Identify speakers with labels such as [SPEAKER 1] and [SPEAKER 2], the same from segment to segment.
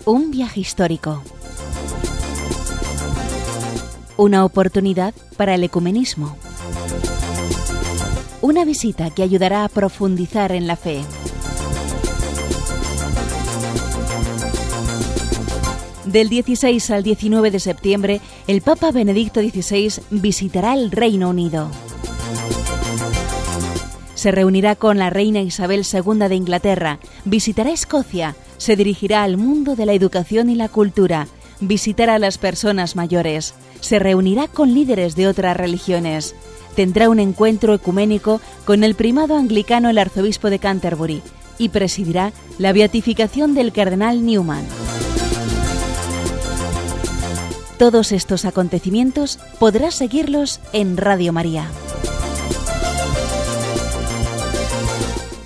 [SPEAKER 1] Un viaje histórico. Una oportunidad para el ecumenismo. Una visita que ayudará a profundizar en la fe. Del 16 al 19 de septiembre, el Papa Benedicto XVI visitará el Reino Unido. Se reunirá con la reina Isabel II de Inglaterra, visitará Escocia, se dirigirá al mundo de la educación y la cultura, visitará a las personas mayores, se reunirá con líderes de otras religiones, tendrá un encuentro ecuménico con el primado anglicano, el arzobispo de Canterbury, y presidirá la beatificación del cardenal Newman. Todos estos acontecimientos podrás seguirlos en Radio María.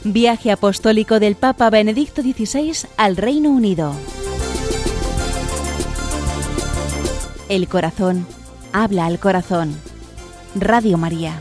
[SPEAKER 1] Viaje apostólico del Papa Benedicto XVI al Reino Unido. El corazón habla al corazón. Radio María.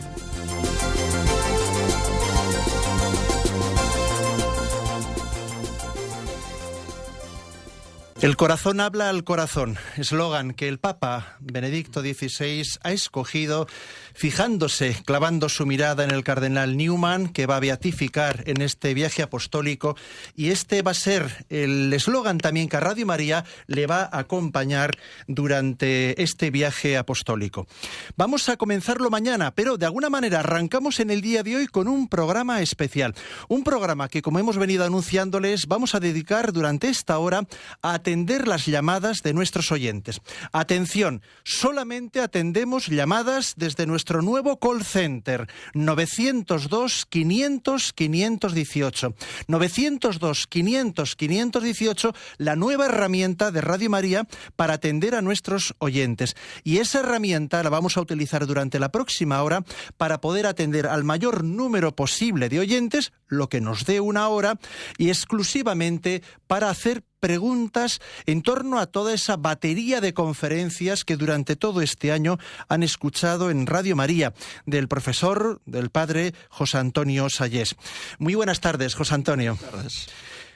[SPEAKER 2] El corazón habla al corazón, eslogan que el Papa Benedicto XVI ha escogido fijándose, clavando su mirada en el cardenal Newman, que va a beatificar en este viaje apostólico, y este va a ser el eslogan también que a Radio María le va a acompañar durante este viaje apostólico. Vamos a comenzarlo mañana, pero de alguna manera arrancamos en el día de hoy con un programa especial, un programa que, como hemos venido anunciándoles, vamos a dedicar durante esta hora a atender las llamadas de nuestros oyentes. Atención, solamente atendemos llamadas desde nuestro nuevo call center 902-500-518. 902-500-518, la nueva herramienta de Radio María para atender a nuestros oyentes. Y esa herramienta la vamos a utilizar durante la próxima hora para poder atender al mayor número posible de oyentes, lo que nos dé una hora, y exclusivamente para hacer preguntas en torno a toda esa batería de conferencias que durante todo este año han escuchado en Radio María del profesor, del padre José Antonio Sayés. Muy buenas tardes, José Antonio.
[SPEAKER 3] Buenas tardes.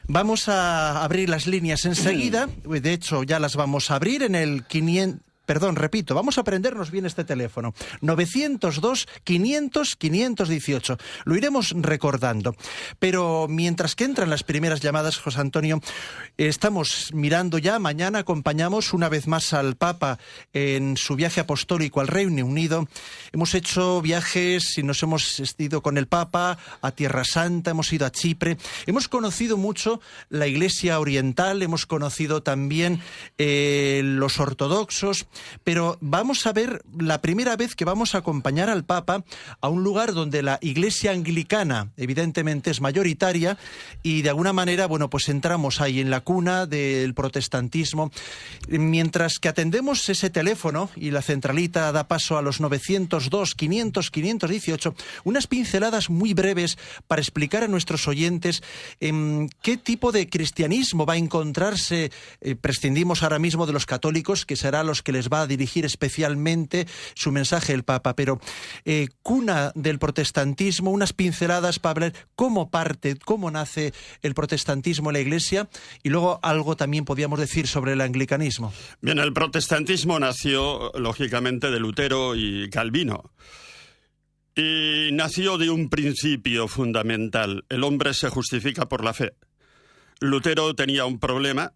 [SPEAKER 2] Vamos a abrir las líneas enseguida, de hecho ya las vamos a abrir en el 500... Perdón, repito, vamos a aprendernos bien este teléfono. 902-500-518. Lo iremos recordando. Pero mientras que entran las primeras llamadas, José Antonio, estamos mirando ya. Mañana acompañamos una vez más al Papa en su viaje apostólico al Reino Unido. Hemos hecho viajes y nos hemos ido con el Papa a Tierra Santa, hemos ido a Chipre. Hemos conocido mucho la Iglesia Oriental, hemos conocido también los ortodoxos. Pero vamos a ver la primera vez que vamos a acompañar al Papa a un lugar donde la Iglesia anglicana evidentemente es mayoritaria y de alguna manera, bueno, pues entramos ahí en la cuna del protestantismo. Mientras que atendemos ese teléfono y la centralita da paso a los 902-500-518, unas pinceladas muy breves para explicar a nuestros oyentes qué tipo de cristianismo va a encontrarse. Prescindimos ahora mismo de los católicos, que será los que les va a dirigir especialmente su mensaje el Papa, pero cuna del protestantismo, unas pinceladas para ver cómo nace el protestantismo en la Iglesia, y luego algo también podríamos decir sobre el anglicanismo.
[SPEAKER 3] Bien, el protestantismo nació, lógicamente, de Lutero y Calvino. Y nació de un principio fundamental: el hombre se justifica por la fe. Lutero tenía un problema,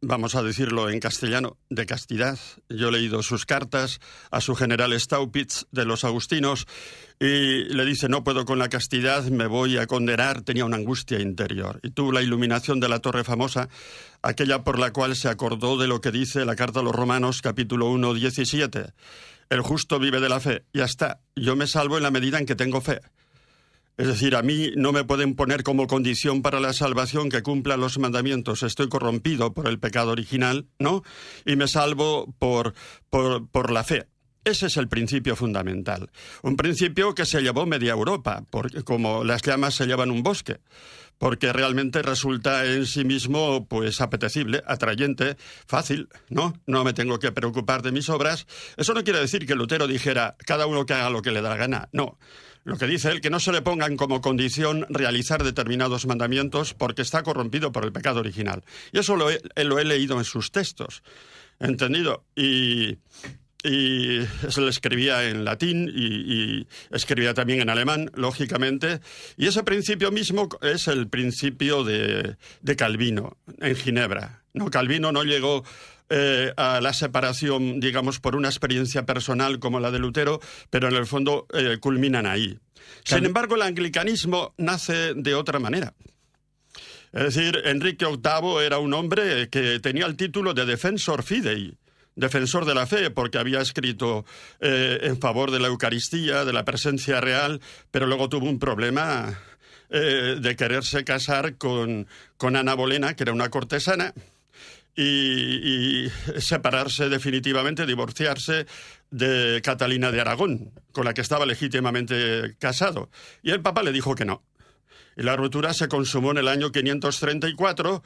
[SPEAKER 3] vamos a decirlo en castellano, de castidad. Yo he leído sus cartas a su general Staupitz de los agustinos y le dice: no puedo con la castidad, me voy a condenar. Tenía una angustia interior y tuvo la iluminación de la Torre Famosa, aquella por la cual se acordó de lo que dice la carta a los Romanos, capítulo 1, 17. El justo vive de la fe. Ya está, yo me salvo en la medida en que tengo fe. Es decir, a mí no me pueden poner como condición para la salvación que cumpla los mandamientos. Estoy corrompido por el pecado original, ¿no? Y me salvo por la fe. Ese es el principio fundamental. Un principio que se llevó media Europa, porque como las llamas se llevan un bosque. Porque realmente resulta en sí mismo, pues, apetecible, atrayente, fácil, ¿no? No me tengo que preocupar de mis obras. Eso no quiere decir que Lutero dijera, cada uno que haga lo que le da la gana. No. Lo que dice él, que no se le pongan como condición realizar determinados mandamientos porque está corrompido por el pecado original. Y eso lo he leído en sus textos, ¿entendido? Y se le escribía en latín y escribía también en alemán, lógicamente. Y ese principio mismo es el principio de Calvino, en Ginebra, ¿no? Calvino no llegó a la separación, digamos, por una experiencia personal como la de Lutero, pero en el fondo culminan ahí. Sin embargo, el anglicanismo nace de otra manera. Es decir, Enrique VIII era un hombre que tenía el título de Defensor Fidei, defensor de la fe, porque había escrito en favor de la Eucaristía, de la presencia real, pero luego tuvo un problema de quererse casar con Ana Bolena, que era una cortesana, y separarse definitivamente, divorciarse de Catalina de Aragón, con la que estaba legítimamente casado. Y el Papa le dijo que no. Y la ruptura se consumó en el año 534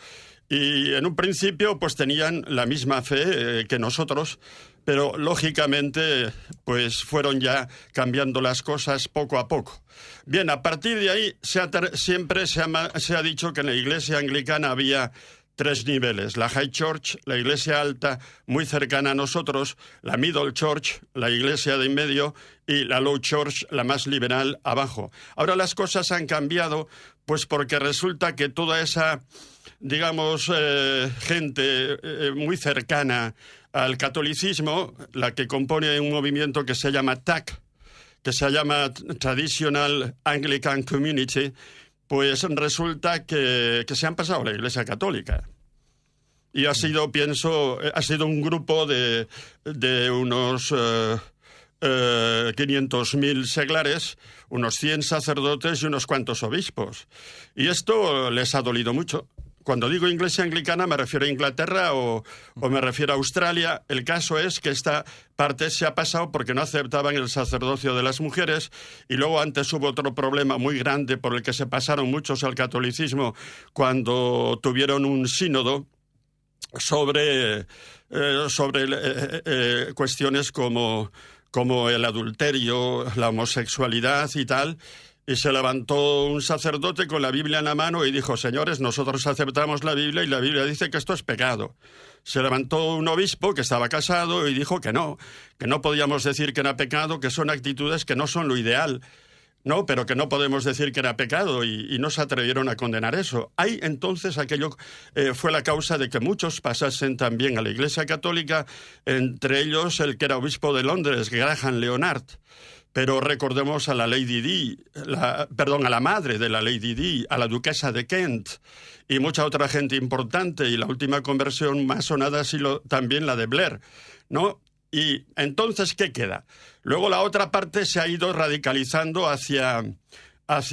[SPEAKER 3] y en un principio pues tenían la misma fe que nosotros, pero lógicamente pues fueron ya cambiando las cosas poco a poco. Bien, a partir de ahí siempre se ha dicho que en la Iglesia anglicana había 3 niveles: la High Church, la Iglesia alta, muy cercana a nosotros, la Middle Church, la Iglesia de en medio, y la Low Church, la más liberal, abajo. Ahora las cosas han cambiado, pues porque resulta que toda esa, digamos, gente muy cercana al catolicismo, la que compone un movimiento que se llama TAC, que se llama Traditional Anglican Community, pues resulta que se han pasado a la Iglesia Católica. Y ha sido, pienso, un grupo de unos 500.000 seglares, unos 100 sacerdotes y unos cuantos obispos. Y esto les ha dolido mucho. Cuando digo Iglesia anglicana me refiero a Inglaterra o me refiero a Australia. El caso es que esta parte se ha pasado porque no aceptaban el sacerdocio de las mujeres, y luego antes hubo otro problema muy grande por el que se pasaron muchos al catolicismo cuando tuvieron un sínodo sobre cuestiones como el adulterio, la homosexualidad y tal. Y se levantó un sacerdote con la Biblia en la mano y dijo: señores, nosotros aceptamos la Biblia y la Biblia dice que esto es pecado. Se levantó un obispo que estaba casado y dijo que no podíamos decir que era pecado, que son actitudes que no son lo ideal. No, pero que no podemos decir que era pecado, y no se atrevieron a condenar eso. Ahí entonces aquello fue la causa de que muchos pasasen también a la Iglesia Católica, entre ellos el que era obispo de Londres, Graham Leonard. Pero recordemos a la Lady Di, a la madre de la Lady Di, a la duquesa de Kent y mucha otra gente importante, y la última conversión más sonada ha sido también la de Blair, ¿no? Y entonces, ¿qué queda? Luego la otra parte se ha ido radicalizando hacia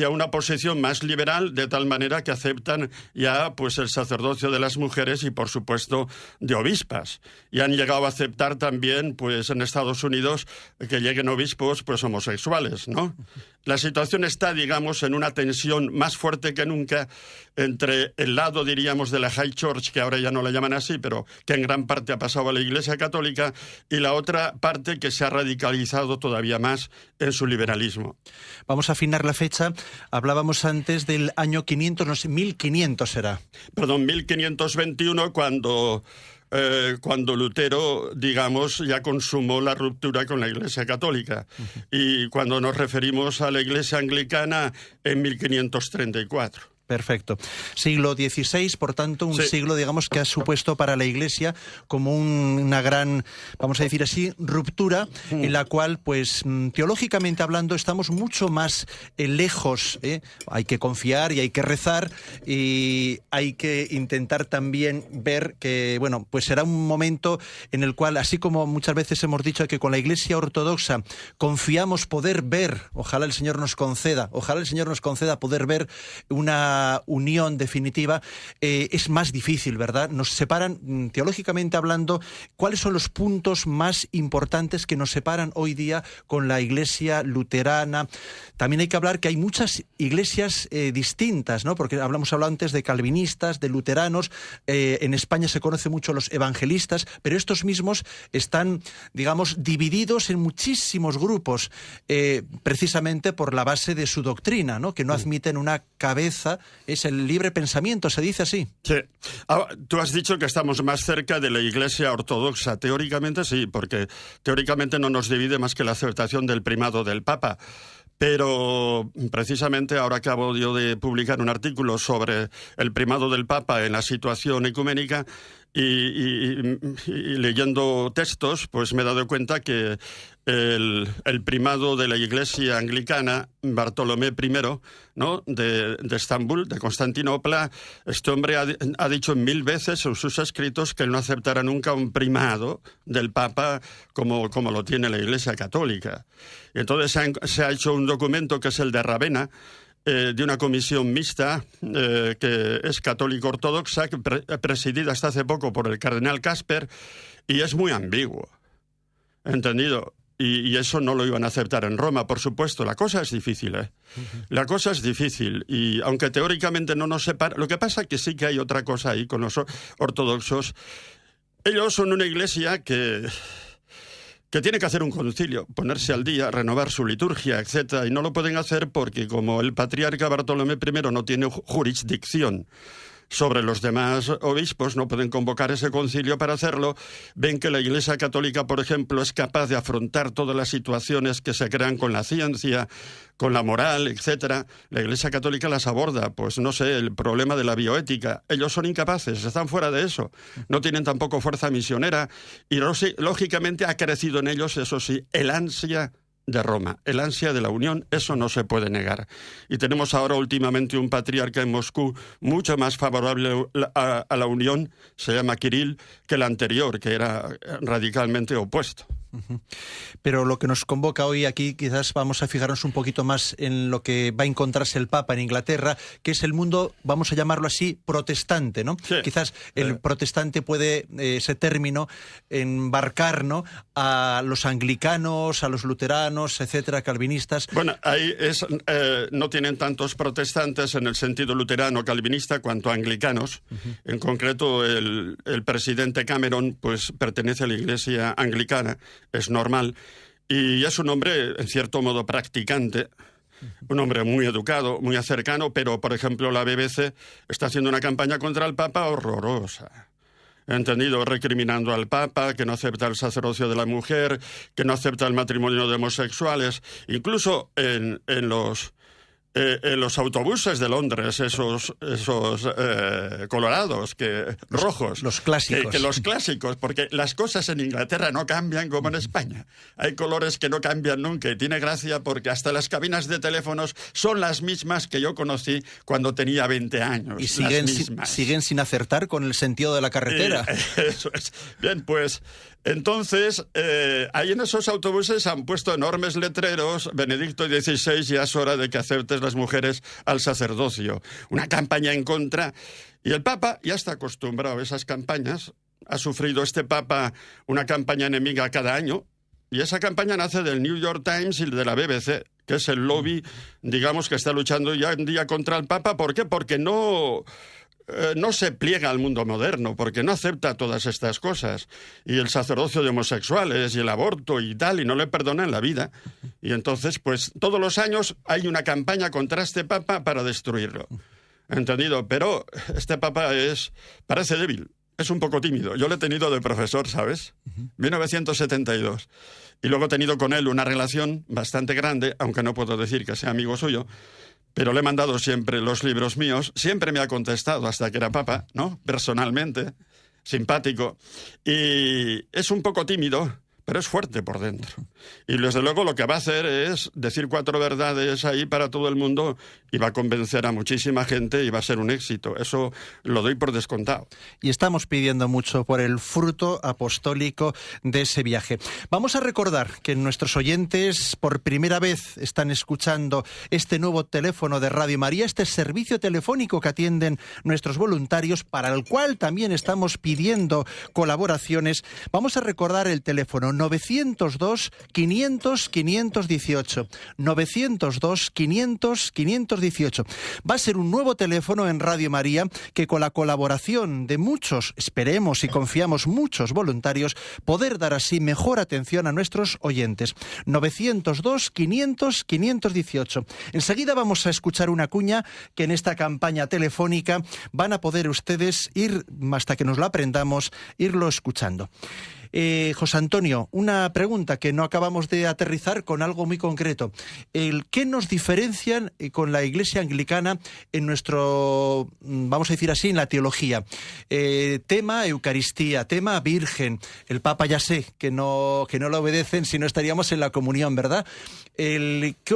[SPEAKER 3] una posición más liberal, de tal manera que aceptan ya pues el sacerdocio de las mujeres y, por supuesto, de obispas. Y han llegado a aceptar también, pues en Estados Unidos, que lleguen obispos pues homosexuales, ¿no? La situación está, digamos, en una tensión más fuerte que nunca entre el lado, diríamos, de la High Church, que ahora ya no la llaman así, pero que en gran parte ha pasado a la Iglesia Católica, y la otra parte que se ha radicalizado todavía más en su liberalismo.
[SPEAKER 2] Vamos a afinar la fecha. Hablábamos antes del año 500, no sé, 1500 será.
[SPEAKER 3] Perdón, 1521, cuando Lutero, digamos, ya consumó la ruptura con la Iglesia Católica. Y cuando nos referimos a la Iglesia Anglicana, en 1534.
[SPEAKER 2] Perfecto. Siglo XVI, por tanto, un siglo, digamos, que ha supuesto para la Iglesia como una gran, vamos a decir así, ruptura, en la cual, pues, teológicamente hablando, estamos mucho más lejos. Hay que confiar y hay que rezar, y hay que intentar también ver que, bueno, pues será un momento en el cual, así como muchas veces hemos dicho que con la Iglesia ortodoxa confiamos poder ver, ojalá el Señor nos conceda poder ver una una unión definitiva, es más difícil, ¿verdad? Nos separan, teológicamente hablando, ¿cuáles son los puntos más importantes que nos separan hoy día con la Iglesia luterana? También hay que hablar que hay muchas iglesias distintas, ¿no? Porque hablamos antes de calvinistas, de luteranos, en España se conoce mucho los evangelistas, pero estos mismos están, digamos, divididos en muchísimos grupos, precisamente por la base de su doctrina, ¿no? Que no admiten una cabeza, es el libre pensamiento, se dice así.
[SPEAKER 3] Sí. Tú has dicho que estamos más cerca de la Iglesia ortodoxa. Teóricamente sí, porque teóricamente no nos divide más que la aceptación del primado del Papa. Pero precisamente ahora acabo yo de publicar un artículo sobre el primado del Papa en la situación ecuménica y leyendo textos, pues me he dado cuenta que el primado de la Iglesia anglicana, Bartolomé I, ¿no? de Estambul, de Constantinopla, este hombre ha dicho 1000 veces en sus escritos que él no aceptará nunca un primado del Papa como lo tiene la Iglesia católica. Y entonces se ha hecho un documento que es el de Ravenna, de una comisión mixta que es católico-ortodoxa, presidida hasta hace poco por el cardenal Casper, y es muy ambiguo, ¿entendido? Y eso no lo iban a aceptar en Roma, por supuesto. La cosa es difícil, ¿eh? Uh-huh. La cosa es difícil, y aunque teóricamente no nos separa, lo que pasa es que sí que hay otra cosa ahí con los ortodoxos. Ellos son una iglesia que tiene que hacer un concilio, ponerse al día, renovar su liturgia, etc. Y no lo pueden hacer porque como el patriarca Bartolomé I no tiene jurisdicción sobre los demás obispos, no pueden convocar ese concilio para hacerlo. Ven que la Iglesia Católica, por ejemplo, es capaz de afrontar todas las situaciones que se crean con la ciencia, con la moral, etc. La Iglesia Católica las aborda, pues no sé, el problema de la bioética. Ellos son incapaces, están fuera de eso. No tienen tampoco fuerza misionera y lógicamente ha crecido en ellos, eso sí, el ansia de Roma, el ansia de la unión, eso no se puede negar. Y tenemos ahora últimamente un patriarca en Moscú mucho más favorable a la unión, se llama Kirill, que el anterior, que era radicalmente opuesto.
[SPEAKER 2] Pero lo que nos convoca hoy aquí, quizás vamos a fijarnos un poquito más en lo que va a encontrarse el Papa en Inglaterra, que es el mundo, vamos a llamarlo así, protestante, ¿no? Sí. Quizás el protestante puede, ese término, embarcar, ¿no?, a los anglicanos, a los luteranos, etcétera, calvinistas.
[SPEAKER 3] Bueno, ahí no tienen tantos protestantes en el sentido luterano calvinista cuanto anglicanos. Uh-huh. En concreto, el presidente Cameron pues pertenece a la Iglesia anglicana. Es normal, y es un hombre, en cierto modo, practicante, un hombre muy educado, muy cercano, pero, por ejemplo, la BBC está haciendo una campaña contra el Papa horrorosa, ¿entendido? Recriminando al Papa, que no acepta el sacerdocio de la mujer, que no acepta el matrimonio de homosexuales, incluso en los autobuses de Londres, esos colorados, rojos.
[SPEAKER 2] Los clásicos.
[SPEAKER 3] Que los clásicos, porque las cosas en Inglaterra no cambian como en España. Hay colores que no cambian nunca, y tiene gracia porque hasta las cabinas de teléfonos son las mismas que yo conocí cuando tenía 20 años.
[SPEAKER 2] Y siguen sin acertar con el sentido de la carretera.
[SPEAKER 3] Eso es. Bien, pues entonces, ahí en esos autobuses han puesto enormes letreros: Benedicto XVI, ya es hora de que aceptes las mujeres al sacerdocio. Una campaña en contra. Y el Papa ya está acostumbrado a esas campañas. Ha sufrido este Papa una campaña enemiga cada año. Y esa campaña nace del New York Times y de la BBC, que es el lobby, digamos, que está luchando ya en día contra el Papa. ¿Por qué? Porque no se pliega al mundo moderno, porque no acepta todas estas cosas, y el sacerdocio de homosexuales y el aborto y tal, y no le perdonan la vida. Y entonces, pues todos los años hay una campaña contra este Papa para destruirlo, ¿entendido? Pero este Papa parece débil, es un poco tímido. Yo le he tenido de profesor, ¿sabes? 1972. Y luego he tenido con él una relación bastante grande, aunque no puedo decir que sea amigo suyo, pero le he mandado siempre los libros míos, siempre me ha contestado hasta que era Papa, ¿no? Personalmente, simpático. Y es un poco tímido, pero es fuerte por dentro. Y desde luego lo que va a hacer es decir 4 verdades ahí para todo el mundo y va a convencer a muchísima gente y va a ser un éxito. Eso lo doy por descontado.
[SPEAKER 2] Y estamos pidiendo mucho por el fruto apostólico de ese viaje. Vamos a recordar que nuestros oyentes por primera vez están escuchando este nuevo teléfono de Radio María, este servicio telefónico que atienden nuestros voluntarios, para el cual también estamos pidiendo colaboraciones. Vamos a recordar el teléfono 902-500-518. 902-500-518. Va a ser un nuevo teléfono en Radio María que, con la colaboración de muchos, esperemos y confiamos muchos voluntarios, poder dar así mejor atención a nuestros oyentes. 902-500-518. Enseguida vamos a escuchar una cuña que en esta campaña telefónica van a poder ustedes ir, hasta que nos la aprendamos, irlo escuchando. José Antonio, una pregunta que no acabamos de aterrizar con algo muy concreto. ¿Qué nos diferencian con la Iglesia anglicana en nuestro, vamos a decir así, en la teología? Tema Eucaristía, tema Virgen. El Papa ya sé que no lo obedecen, si no estaríamos en la comunión, ¿verdad?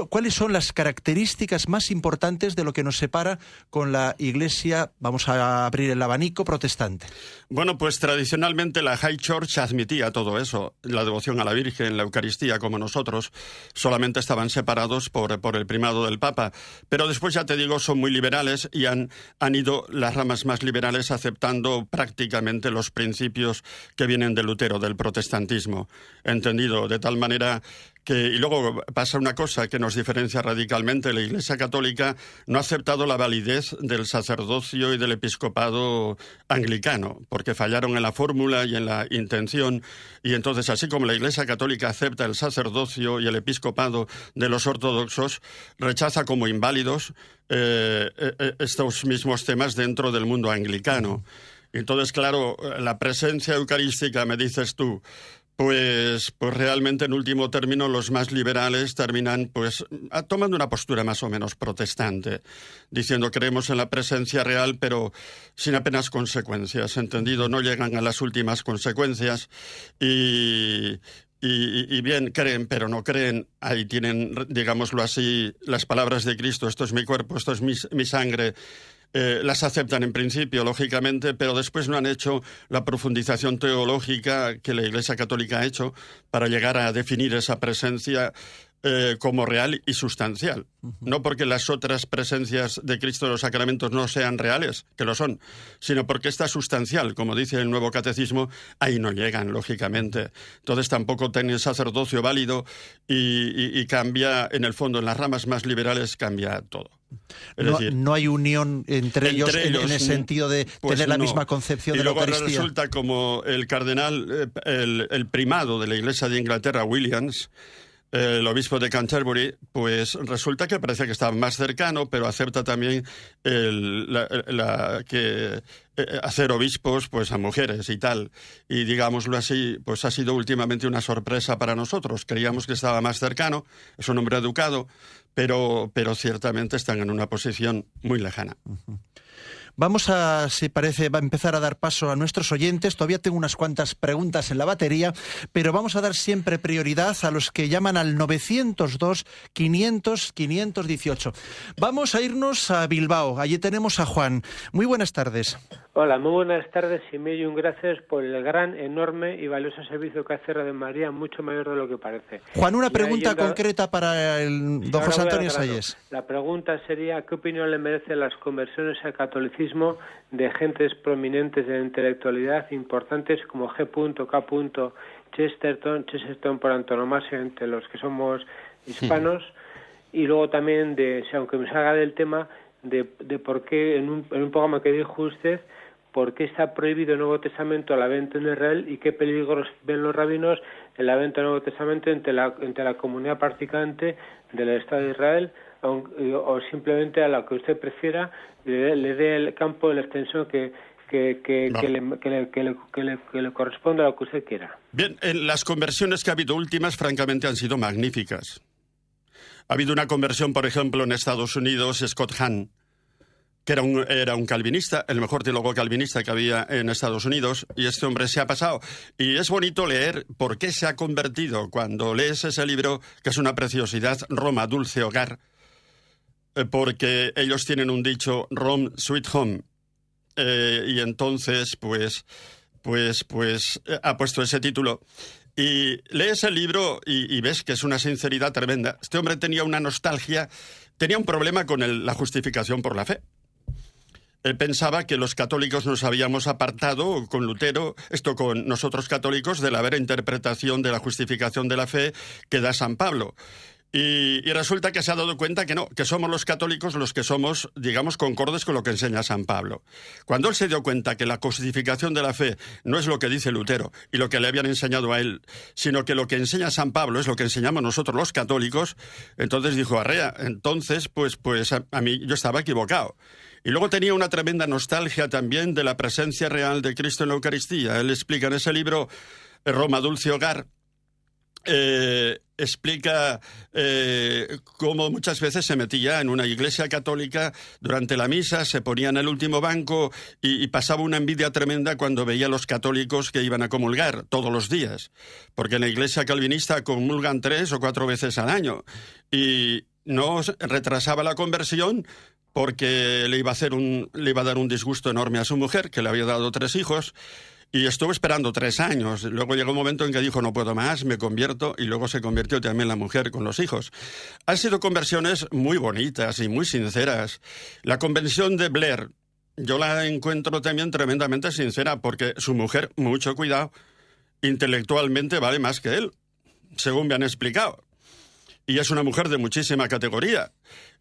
[SPEAKER 2] ¿Cuáles son las características más importantes de lo que nos separa con la Iglesia, vamos a abrir el abanico, protestante?
[SPEAKER 3] Bueno, pues tradicionalmente la High Church admitía todo eso, la devoción a la Virgen, la Eucaristía, como nosotros, solamente estaban separados por el primado del Papa. Pero después, ya te digo, son muy liberales y han ido las ramas más liberales aceptando prácticamente los principios que vienen de Lutero, del protestantismo, entendido de tal manera que, y luego pasa una cosa que nos diferencia radicalmente. La Iglesia Católica no ha aceptado la validez del sacerdocio y del episcopado anglicano, porque fallaron en la fórmula y en la intención. Y entonces, así como la Iglesia Católica acepta el sacerdocio y el episcopado de los ortodoxos, rechaza como inválidos estos mismos temas dentro del mundo anglicano. Entonces, claro, la presencia eucarística, me dices tú, pues realmente en último término los más liberales terminan tomando una postura más o menos protestante, diciendo creemos en la presencia real pero sin apenas consecuencias, entendido, no llegan a las últimas consecuencias y bien, creen pero no creen. Ahí tienen, digámoslo así, las palabras de Cristo: esto es mi cuerpo, esto es mi sangre. Las aceptan en principio, lógicamente, pero después no han hecho la profundización teológica que la Iglesia Católica ha hecho para llegar a definir esa presencia como real y sustancial. No porque las otras presencias de Cristo en los sacramentos no sean reales, que lo son, sino porque esta sustancial, como dice el Nuevo Catecismo, ahí no llegan, lógicamente. Entonces tampoco tienen sacerdocio válido y cambia, en el fondo, en las ramas más liberales cambia todo.
[SPEAKER 2] No hay unión entre ellos en el sentido de tener la misma concepción de la Eucaristía.
[SPEAKER 3] Y luego resulta, como el cardenal, el primado de la Iglesia de Inglaterra, Williams, el obispo de Canterbury, pues resulta que parece que está más cercano, pero acepta también hacer obispos pues a mujeres y tal. Y digámoslo así, pues ha sido últimamente una sorpresa para nosotros. Creíamos que estaba más cercano, es un hombre educado, pero ciertamente están en una posición muy lejana.
[SPEAKER 2] Vamos a, si parece, va a empezar a dar paso a nuestros oyentes. Todavía tengo unas cuantas preguntas en la batería, pero vamos a dar siempre prioridad a los que llaman al 902-500-518. Vamos a irnos a Bilbao. Allí tenemos a Juan. Muy buenas tardes.
[SPEAKER 4] Hola, muy buenas tardes y mil gracias por el gran, enorme y valioso servicio que hace Radio María, mucho mayor de lo que parece.
[SPEAKER 2] Juan, una pregunta concreta para el don José Antonio Sayés.
[SPEAKER 4] La pregunta sería: ¿qué opinión le merecen las conversiones al catolicismo de gentes prominentes de la intelectualidad importantes como G.K. Chesterton por antonomasia entre los que somos hispanos? Y luego también, aunque me salga del tema, de por qué en un programa que dijo usted, por qué está prohibido el Nuevo Testamento a la venta en Israel y qué peligros ven los rabinos en la venta del Nuevo Testamento entre la comunidad practicante del Estado de Israel, o simplemente a la que usted prefiera le dé el campo de la extensión que le corresponda a lo que usted quiera.
[SPEAKER 3] Bien, las conversiones que ha habido últimas, francamente, han sido magníficas. Ha habido una conversión, por ejemplo, en Estados Unidos, Scott Hahn, que era un calvinista, el mejor teólogo calvinista que había en Estados Unidos, y este hombre se ha pasado. Y es bonito leer por qué se ha convertido cuando lees ese libro, que es una preciosidad, Roma, dulce hogar, porque ellos tienen un dicho, Rome, sweet home, y entonces, pues ha puesto ese título. Y lees el libro y ves que es una sinceridad tremenda. Este hombre tenía una nostalgia, tenía un problema con la justificación por la fe. Él pensaba que los católicos nos habíamos apartado con Lutero, con nosotros católicos, de la vera interpretación de la justificación de la fe que da San Pablo. Y resulta que se ha dado cuenta que no, que somos los católicos los que somos, digamos, concordes con lo que enseña San Pablo. Cuando él se dio cuenta que la justificación de la fe no es lo que dice Lutero y lo que le habían enseñado a él, sino que lo que enseña San Pablo es lo que enseñamos nosotros los católicos, entonces dijo, arrea, entonces, pues a mí yo estaba equivocado. Y luego tenía una tremenda nostalgia también de la presencia real de Cristo en la Eucaristía. Él explica en ese libro, Roma, dulce hogar, explica cómo muchas veces se metía en una iglesia católica durante la misa, se ponía en el último banco y pasaba una envidia tremenda cuando veía a los católicos que iban a comulgar todos los días, porque en la iglesia calvinista comulgan 3 o 4 veces al año y no retrasaba la conversión porque le iba a dar un disgusto enorme a su mujer, que le había dado 3 hijos. Y estuvo esperando 3 años. Luego llegó un momento en que dijo, no puedo más, me convierto, y luego se convirtió también la mujer con los hijos. Han sido conversiones muy bonitas y muy sinceras. La conversión de Blair, yo la encuentro también tremendamente sincera, porque su mujer, mucho cuidado, intelectualmente vale más que él, según me han explicado. Y es una mujer de muchísima categoría.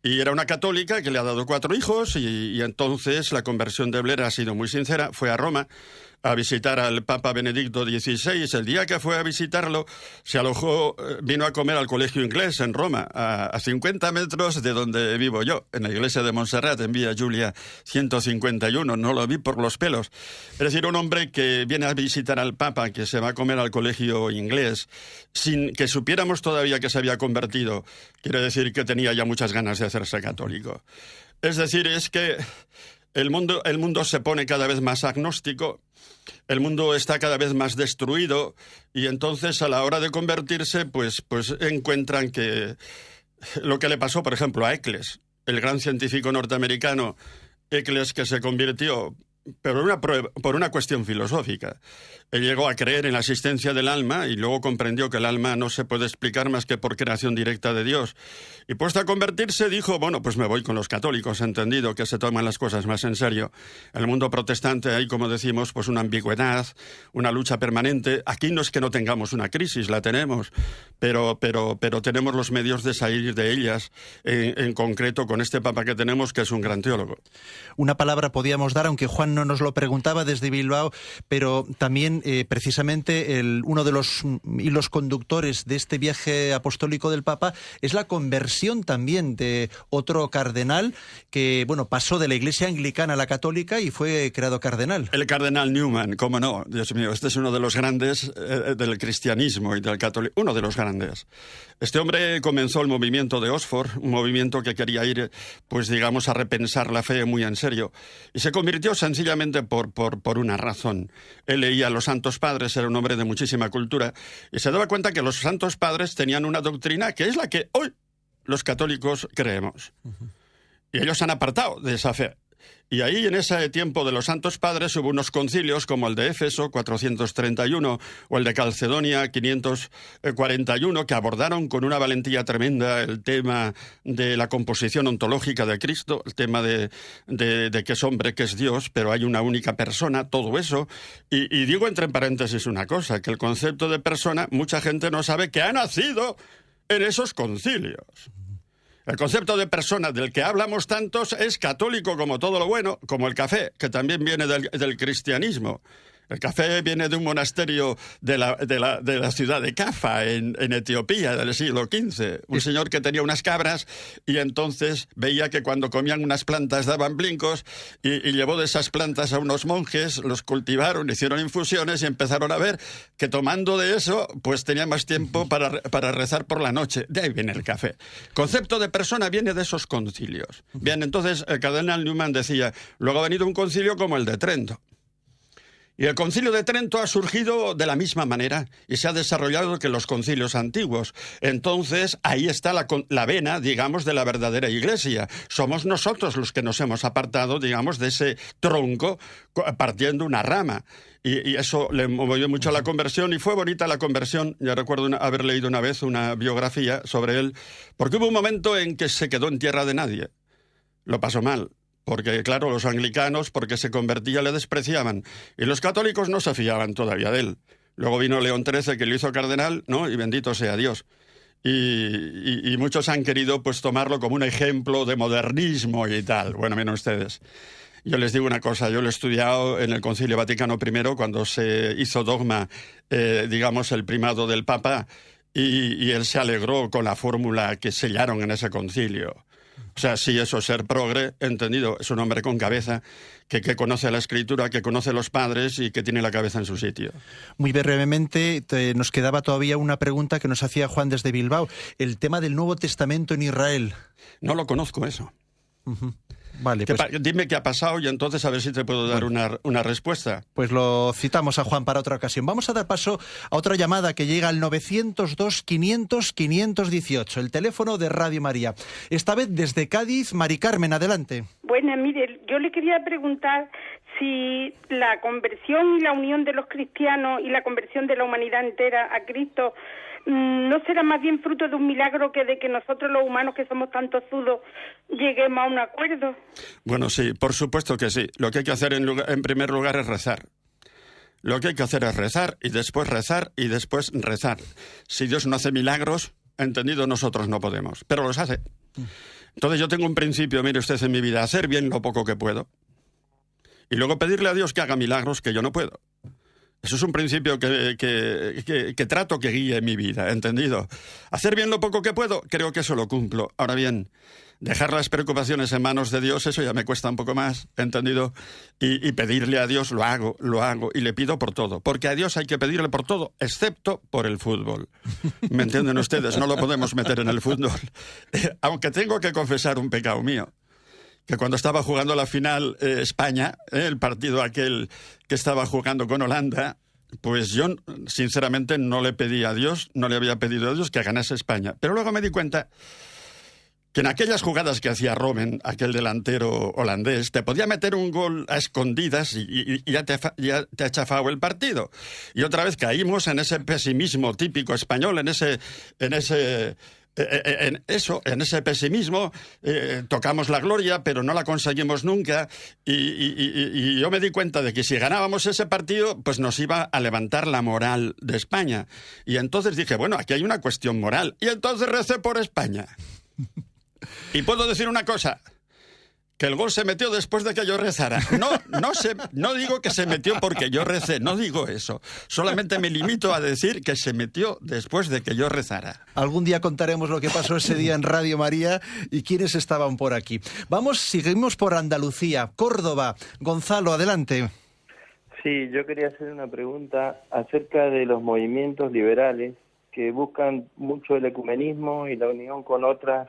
[SPEAKER 3] Y era una católica que le ha dado 4 hijos, y entonces la conversión de Blair ha sido muy sincera. Fue a Roma a visitar al Papa Benedicto XVI. El día que fue a visitarlo, se alojó, vino a comer al colegio inglés en Roma, a 50 metros de donde vivo yo, en la iglesia de Montserrat, en Villa Giulia 151. No lo vi por los pelos. Es decir, un hombre que viene a visitar al Papa, que se va a comer al colegio inglés, sin que supiéramos todavía que se había convertido, quiere decir que tenía ya muchas ganas de hacerse católico. Es decir, es que el mundo se pone cada vez más agnóstico, el mundo está cada vez más destruido, y entonces a la hora de convertirse, pues encuentran que lo que le pasó, por ejemplo, a Eccles, el gran científico norteamericano, Eccles, que se convirtió por una cuestión filosófica. Él llegó a creer en la existencia del alma y luego comprendió que el alma no se puede explicar más que por creación directa de Dios. Y puesto a convertirse dijo, bueno, pues me voy con los católicos, entendido que se toman las cosas más en serio. En el mundo protestante hay, como decimos, pues una ambigüedad, una lucha permanente. Aquí no es que no tengamos una crisis, la tenemos, pero tenemos los medios de salir de ellas, en concreto con este Papa que tenemos, que es un gran teólogo.
[SPEAKER 2] Una palabra podíamos dar, aunque Juan no nos lo preguntaba desde Bilbao, pero también precisamente uno de los hilos conductores de este viaje apostólico del Papa es la conversión también de otro cardenal que, bueno, pasó de la Iglesia anglicana a la católica y fue creado cardenal.
[SPEAKER 3] El cardenal Newman, cómo no, Dios mío, este es uno de los grandes del cristianismo y del catolicismo, uno de los grandes. Este hombre comenzó el movimiento de Oxford, un movimiento que quería ir, pues digamos, a repensar la fe muy en serio, y se convirtió sencillamente por una razón. Él leía a los Santos Padres, era un hombre de muchísima cultura, y se daba cuenta que los Santos Padres tenían una doctrina que es la que hoy los católicos creemos. Y ellos se han apartado de esa fe. Y ahí, en ese tiempo de los Santos Padres, hubo unos concilios como el de Éfeso, 431, o el de Calcedonia, 541, que abordaron con una valentía tremenda el tema de la composición ontológica de Cristo, el tema de que es hombre, que es Dios, pero hay una única persona, todo eso. Y digo entre paréntesis una cosa, que el concepto de persona, mucha gente no sabe que ha nacido en esos concilios. El concepto de persona del que hablamos tantos es católico como todo lo bueno, como el café, que también viene del cristianismo. El café viene de un monasterio de la ciudad de Cafa, en Etiopía, del siglo XV. Un señor que tenía unas cabras y entonces veía que cuando comían unas plantas daban blincos y llevó de esas plantas a unos monjes, los cultivaron, hicieron infusiones y empezaron a ver que tomando de eso, pues tenía más tiempo para rezar por la noche. De ahí viene el café. Concepto de persona viene de esos concilios. Bien, entonces el cardenal Newman decía, luego ha venido un concilio como el de Trento. Y el concilio de Trento ha surgido de la misma manera y se ha desarrollado que los concilios antiguos. Entonces, ahí está la vena, digamos, de la verdadera Iglesia. Somos nosotros los que nos hemos apartado, digamos, de ese tronco partiendo una rama. Y eso le movió mucho a la conversión y fue bonita la conversión. Yo recuerdo haber leído una vez una biografía sobre él, porque hubo un momento en que se quedó en tierra de nadie. Lo pasó mal. Porque, claro, los anglicanos, porque se convertía, le despreciaban. Y los católicos no se fiaban todavía de él. Luego vino León XIII, que lo hizo cardenal, ¿no? Y bendito sea Dios. Y muchos han querido, pues, tomarlo como un ejemplo de modernismo y tal. Bueno, miren ustedes. Yo les digo una cosa, yo lo he estudiado en el Concilio Vaticano I, cuando se hizo dogma, digamos, el primado del Papa, y él se alegró con la fórmula que sellaron en ese concilio. O sea, sí, eso es ser progre, entendido, es un hombre con cabeza, que conoce la Escritura, que conoce los padres y que tiene la cabeza en su sitio.
[SPEAKER 2] Muy brevemente, nos quedaba todavía una pregunta que nos hacía Juan desde Bilbao. El tema del Nuevo Testamento en Israel.
[SPEAKER 3] No lo conozco eso.
[SPEAKER 2] Uh-huh. Vale, pues,
[SPEAKER 3] dime qué ha pasado y entonces a ver si te puedo dar una respuesta.
[SPEAKER 2] Pues lo citamos a Juan para otra ocasión. Vamos a dar paso a otra llamada que llega al 902-500-518, el teléfono de Radio María. Esta vez desde Cádiz, Mari Carmen, adelante.
[SPEAKER 5] Bueno, mire, yo le quería preguntar si la conversión y la unión de los cristianos y la conversión de la humanidad entera a Cristo ¿no será más bien fruto de un milagro que de que nosotros los humanos, que somos tan tozudos, lleguemos a un acuerdo?
[SPEAKER 3] Bueno, sí, por supuesto que sí. Lo que hay que hacer en primer lugar es rezar. Lo que hay que hacer es rezar y después rezar y después rezar. Si Dios no hace milagros, entendido, nosotros no podemos, pero los hace. Entonces yo tengo un principio, mire usted, en mi vida, hacer bien lo poco que puedo y luego pedirle a Dios que haga milagros que yo no puedo. Eso es un principio que trato que guíe mi vida, ¿entendido? Hacer bien lo poco que puedo, creo que eso lo cumplo. Ahora bien, dejar las preocupaciones en manos de Dios, eso ya me cuesta un poco más, ¿entendido? Y pedirle a Dios, lo hago, y le pido por todo. Porque a Dios hay que pedirle por todo, excepto por el fútbol. ¿Me entienden ustedes? No lo podemos meter en el fútbol. Aunque tengo que confesar un pecado mío. Que cuando estaba jugando la final España, el partido aquel que estaba jugando con Holanda, pues yo sinceramente no le pedí a Dios, no le había pedido a Dios que ganase España. Pero luego me di cuenta que en aquellas jugadas que hacía Robben, aquel delantero holandés, te podía meter un gol a escondidas y ya te ha chafado el partido. Y otra vez caímos en ese pesimismo típico español, en ese pesimismo, tocamos la gloria, pero no la conseguimos nunca, y yo me di cuenta de que si ganábamos ese partido, pues nos iba a levantar la moral de España. Y entonces dije, bueno, aquí hay una cuestión moral, y entonces recé por España. Y puedo decir una cosa, que el gol se metió después de que yo rezara. No digo que se metió porque yo recé, no digo eso. Solamente me limito a decir que se metió después de que yo rezara.
[SPEAKER 2] Algún día contaremos lo que pasó ese día en Radio María y quiénes estaban por aquí. Seguimos por Andalucía, Córdoba. Gonzalo, adelante.
[SPEAKER 6] Sí, yo quería hacer una pregunta acerca de los movimientos liberales que buscan mucho el ecumenismo y la unión con otras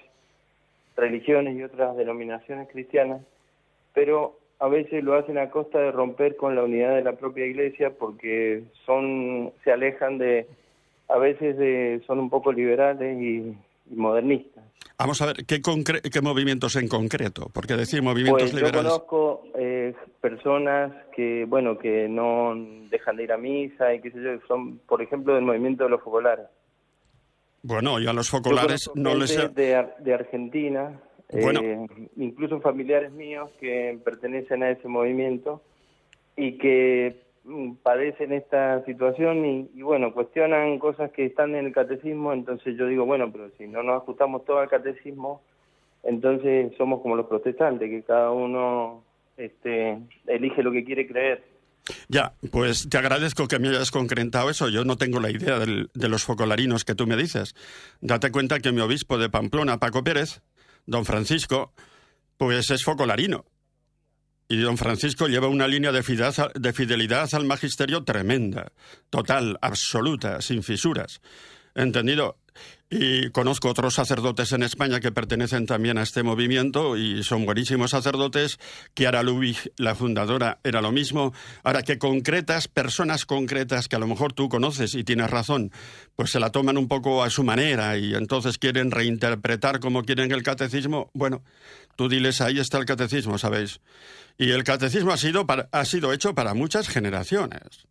[SPEAKER 6] religiones y otras denominaciones cristianas, pero a veces lo hacen a costa de romper con la unidad de la propia Iglesia porque se alejan a veces son un poco liberales y modernistas.
[SPEAKER 3] Vamos a ver, ¿qué movimientos en concreto? Porque decir movimientos liberales...
[SPEAKER 6] Yo conozco personas que no dejan de ir a misa y qué sé yo, son, por ejemplo, del movimiento de los focolares.
[SPEAKER 3] Bueno, yo a los focolares no les he...
[SPEAKER 6] de Argentina,
[SPEAKER 3] bueno,
[SPEAKER 6] incluso familiares míos que pertenecen a ese movimiento y que padecen esta situación y cuestionan cosas que están en el catecismo. Entonces yo digo, bueno, pero si no nos ajustamos todo al catecismo, entonces somos como los protestantes, que cada uno elige lo que quiere creer.
[SPEAKER 3] Ya, pues te agradezco que me hayas concretado eso. Yo no tengo la idea de los focolarinos que tú me dices. Date cuenta que mi obispo de Pamplona, Paco Pérez, don Francisco, pues es focolarino. Y don Francisco lleva una línea de fidelidad al magisterio tremenda, total, absoluta, sin fisuras. ¿Entendido? Y conozco otros sacerdotes en España que pertenecen también a este movimiento y son buenísimos sacerdotes. Chiara Lubich, la fundadora, era lo mismo. Ahora que personas concretas que a lo mejor tú conoces y tienes razón, pues se la toman un poco a su manera y entonces quieren reinterpretar como quieren el catecismo. Bueno, tú diles, ahí está el catecismo, ¿sabéis? Y el catecismo ha sido hecho para muchas generaciones.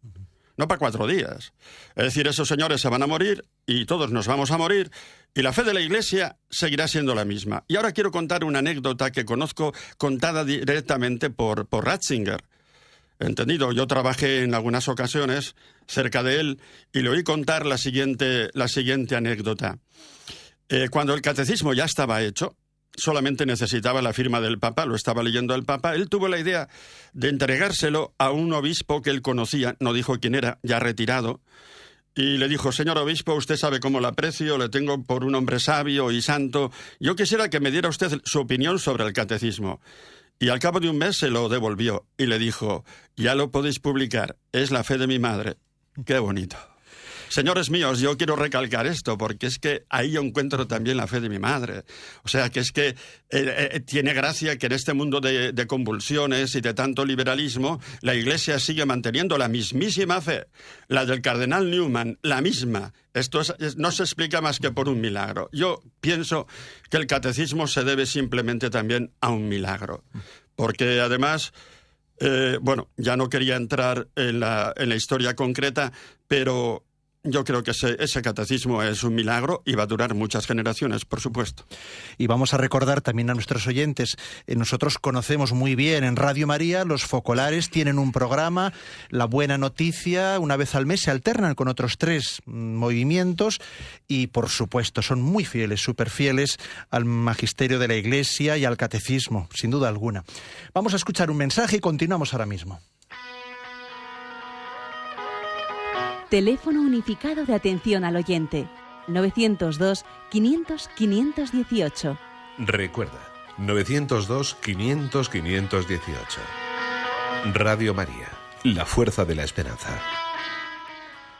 [SPEAKER 3] No para 4 días. Es decir, esos señores se van a morir y todos nos vamos a morir y la fe de la Iglesia seguirá siendo la misma. Y ahora quiero contar una anécdota que conozco contada directamente por Ratzinger. ¿Entendido? Yo trabajé en algunas ocasiones cerca de él y le oí contar la siguiente anécdota. Cuando el catecismo ya estaba hecho, solamente necesitaba la firma del Papa, lo estaba leyendo el Papa, él tuvo la idea de entregárselo a un obispo que él conocía, no dijo quién era, ya retirado, y le dijo, señor obispo, usted sabe cómo lo aprecio, le tengo por un hombre sabio y santo, yo quisiera que me diera usted su opinión sobre el catecismo. Y al cabo de un mes se lo devolvió y le dijo, ya lo podéis publicar, es la fe de mi madre. Qué bonito. Señores míos, yo quiero recalcar esto, porque es que ahí yo encuentro también la fe de mi madre. O sea, que es que tiene gracia que en este mundo de convulsiones y de tanto liberalismo, la Iglesia sigue manteniendo la mismísima fe, la del cardenal Newman, la misma. Esto no se explica más que por un milagro. Yo pienso que el catecismo se debe simplemente también a un milagro, porque además... ya no quería entrar en la historia concreta, pero yo creo que ese catecismo es un milagro y va a durar muchas generaciones, por supuesto.
[SPEAKER 2] Y vamos a recordar también a nuestros oyentes, nosotros conocemos muy bien en Radio María, los focolares tienen un programa, La Buena Noticia, una vez al mes se alternan con otros 3 movimientos y, por supuesto, son muy fieles, súper fieles al magisterio de la Iglesia y al catecismo, sin duda alguna. Vamos a escuchar un mensaje y continuamos ahora mismo.
[SPEAKER 1] Teléfono unificado de atención al oyente. 902-500-518.
[SPEAKER 7] Recuerda, 902-500-518. Radio María, la fuerza de la esperanza.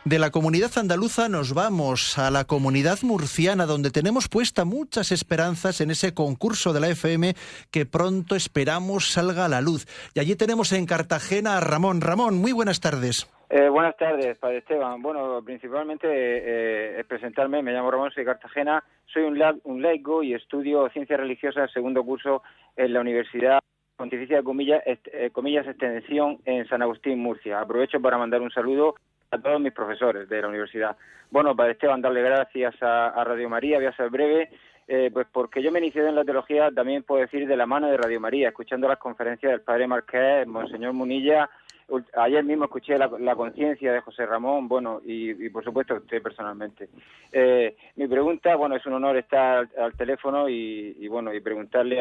[SPEAKER 2] De la comunidad andaluza nos vamos a la comunidad murciana, donde tenemos puesta muchas esperanzas en ese concurso de la FM que pronto esperamos salga a la luz. Y allí tenemos en Cartagena a Ramón. Ramón, muy buenas tardes.
[SPEAKER 8] Buenas tardes, Padre Esteban. Bueno, principalmente es presentarme, me llamo Ramón, soy de Cartagena, soy un laico y estudio Ciencias Religiosas, segundo curso en la Universidad Pontificia de Comillas Extensión en San Agustín, Murcia. Aprovecho para mandar un saludo a todos mis profesores de la universidad. Bueno, Padre Esteban, darle gracias a Radio María, voy a ser breve, pues porque yo me inicié en la teología, también puedo decir, de la mano de Radio María, escuchando las conferencias del Padre Marqués, Monseñor Munilla. Ayer mismo escuché la conciencia de José Ramón, bueno, y por supuesto usted personalmente. Mi pregunta, bueno, es un honor estar al teléfono y bueno, y preguntarle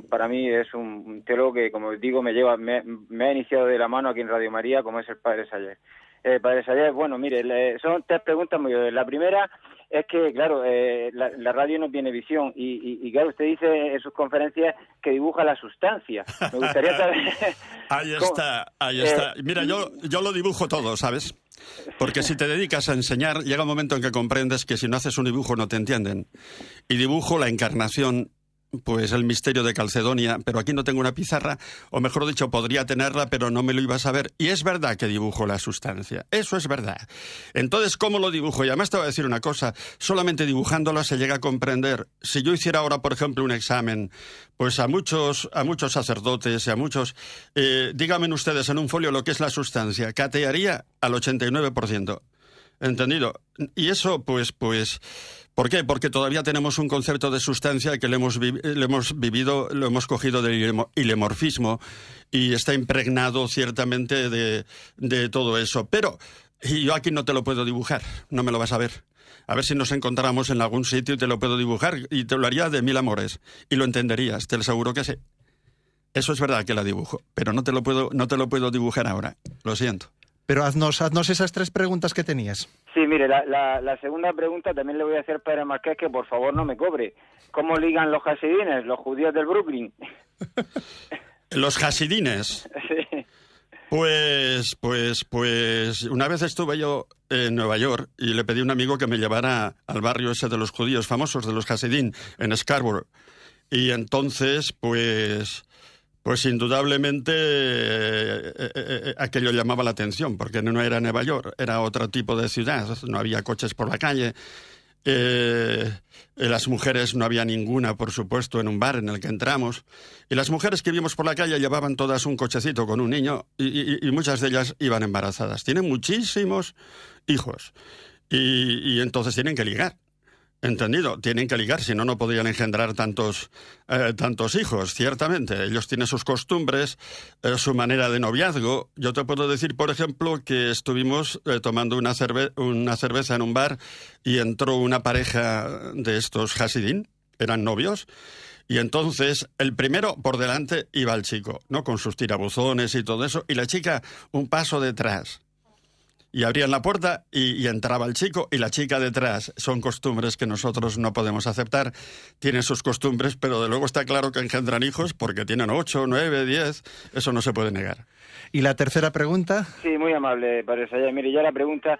[SPEAKER 8] para mí es un teólogo que, como digo, me ha iniciado de la mano aquí en Radio María, como es el Padre Saller. Padre Saller, bueno, mire, son 3 preguntas muy breves. La primera es que, claro, la radio no tiene visión y claro, usted dice en sus conferencias que dibuja la sustancia. Me gustaría saber...
[SPEAKER 3] Ahí está. Mira, yo lo dibujo todo, ¿sabes? Porque si te dedicas a enseñar, llega un momento en que comprendes que si no haces un dibujo no te entienden. Y dibujo la encarnación, pues el misterio de Calcedonia, pero aquí no tengo una pizarra, o mejor dicho, podría tenerla, pero no me lo iba a saber. Y es verdad que dibujo la sustancia, eso es verdad. Entonces, ¿cómo lo dibujo? Y además te voy a decir una cosa, solamente dibujándola se llega a comprender. Si yo hiciera ahora, por ejemplo, un examen, pues a muchos sacerdotes y a muchos, díganme ustedes en un folio lo que es la sustancia, catearía al 89%. ¿Entendido? Y eso, pues... ¿Por qué? Porque todavía tenemos un concepto de sustancia que lo hemos vivido, lo hemos cogido del hilemorfismo y está impregnado ciertamente de todo eso. Pero yo aquí no te lo puedo dibujar, no me lo vas a ver. A ver si nos encontramos en algún sitio y te lo puedo dibujar y te lo haría de 1000 amores. Y lo entenderías, te lo aseguro que sí. Eso es verdad que la dibujo, pero no te lo puedo dibujar ahora, lo siento.
[SPEAKER 2] Pero haznos esas 3 preguntas que tenías.
[SPEAKER 8] Sí, mire, la segunda pregunta también le voy a hacer a Pedro Marqués, que por favor no me cobre. ¿Cómo ligan los hasidines, los judíos del Brooklyn?
[SPEAKER 3] ¿Los hasidines?
[SPEAKER 8] Sí.
[SPEAKER 3] Pues una vez estuve yo en Nueva York y le pedí a un amigo que me llevara al barrio ese de los judíos famosos, de los hasidín, en Scarborough. Y entonces, pues indudablemente aquello llamaba la atención, porque no era Nueva York, era otro tipo de ciudad, no había coches por la calle. Las mujeres no había ninguna, por supuesto, en un bar en el que entramos, y las mujeres que vimos por la calle llevaban todas un cochecito con un niño y muchas de ellas iban embarazadas. Tienen muchísimos hijos y entonces tienen que ligar. Entendido, tienen que ligar, si no, no podrían engendrar tantos hijos, ciertamente. Ellos tienen sus costumbres, su manera de noviazgo. Yo te puedo decir, por ejemplo, que estuvimos tomando una cerveza en un bar y entró una pareja de estos hasidín, eran novios, y entonces el primero por delante iba el chico, ¿no? Con sus tirabuzones y todo eso, y la chica un paso detrás. Y abrían la puerta y entraba el chico y la chica detrás. Son costumbres que nosotros no podemos aceptar. Tienen sus costumbres, pero de luego está claro que engendran hijos porque tienen 8, 9, 10. Eso no se puede negar.
[SPEAKER 2] ¿Y la tercera pregunta?
[SPEAKER 8] Sí, muy amable, Padre Sayas. Mire, ya la pregunta,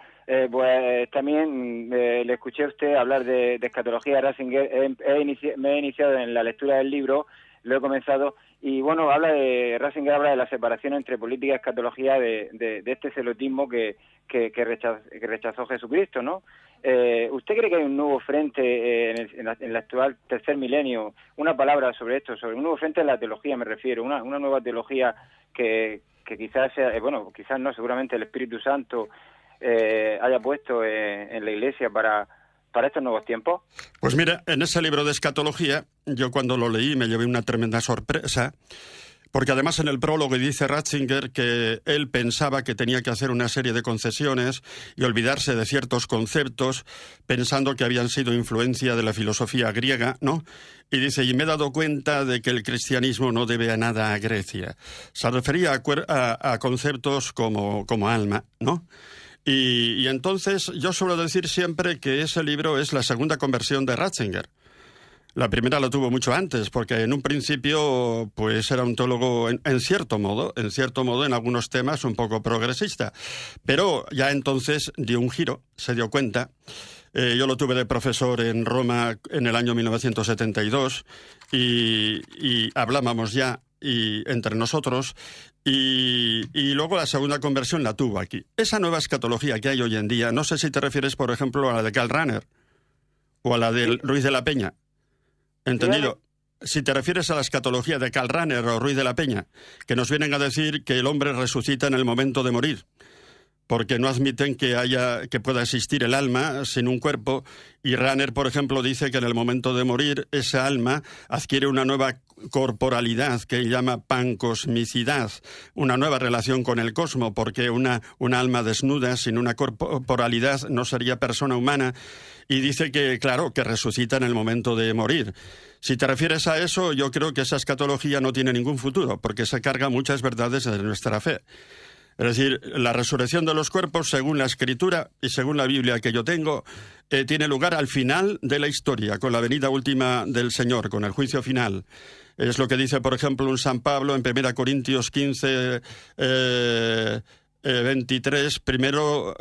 [SPEAKER 8] pues también le escuché a usted hablar de escatología de Ratzinger. Me he iniciado en la lectura del libro, lo he comenzado, y bueno, Ratzinger habla de la separación entre política y escatología de este celotismo que rechazó Jesucristo, ¿no? ¿Usted cree que hay un nuevo frente en el actual tercer milenio? Una palabra sobre esto, sobre un nuevo frente en la teología me refiero, una nueva teología que quizás sea, quizás no, seguramente el Espíritu Santo haya puesto en la Iglesia para estos nuevos tiempos.
[SPEAKER 3] Pues mira, en ese libro de escatología, yo cuando lo leí me llevé una tremenda sorpresa, porque además en el prólogo dice Ratzinger que él pensaba que tenía que hacer una serie de concesiones y olvidarse de ciertos conceptos, pensando que habían sido influencia de la filosofía griega, ¿no? Y dice, y me he dado cuenta de que el cristianismo no debe a nada a Grecia. Se refería a conceptos como alma, ¿no? Y entonces yo suelo decir siempre que ese libro es la segunda conversión de Ratzinger. La primera la tuvo mucho antes, porque en un principio pues era un teólogo en cierto modo, en algunos temas un poco progresista, pero ya entonces dio un giro, se dio cuenta. Yo lo tuve de profesor en Roma en el año 1972 y hablábamos ya entre nosotros y luego la segunda conversión la tuvo aquí. Esa nueva escatología que hay hoy en día, no sé si te refieres, por ejemplo, a la de Karl Rahner o a la de Ruiz de la Peña. ¿Entendido? Si te refieres a la escatología de Karl Rahner o Ruiz de la Peña, que nos vienen a decir que el hombre resucita en el momento de morir, porque no admiten que pueda existir el alma sin un cuerpo, y Rahner, por ejemplo, dice que en el momento de morir esa alma adquiere una nueva corporalidad que llama pancosmicidad, una nueva relación con el cosmos, porque una alma desnuda sin una corporalidad no sería persona humana, y dice que, claro, que resucita en el momento de morir. Si te refieres a eso, yo creo que esa escatología no tiene ningún futuro, porque se carga muchas verdades de nuestra fe. Es decir, la resurrección de los cuerpos, según la Escritura y según la Biblia que yo tengo, tiene lugar al final de la historia, con la venida última del Señor, con el juicio final. Es lo que dice, por ejemplo, un San Pablo en 1 Corintios 15, 23. Primero,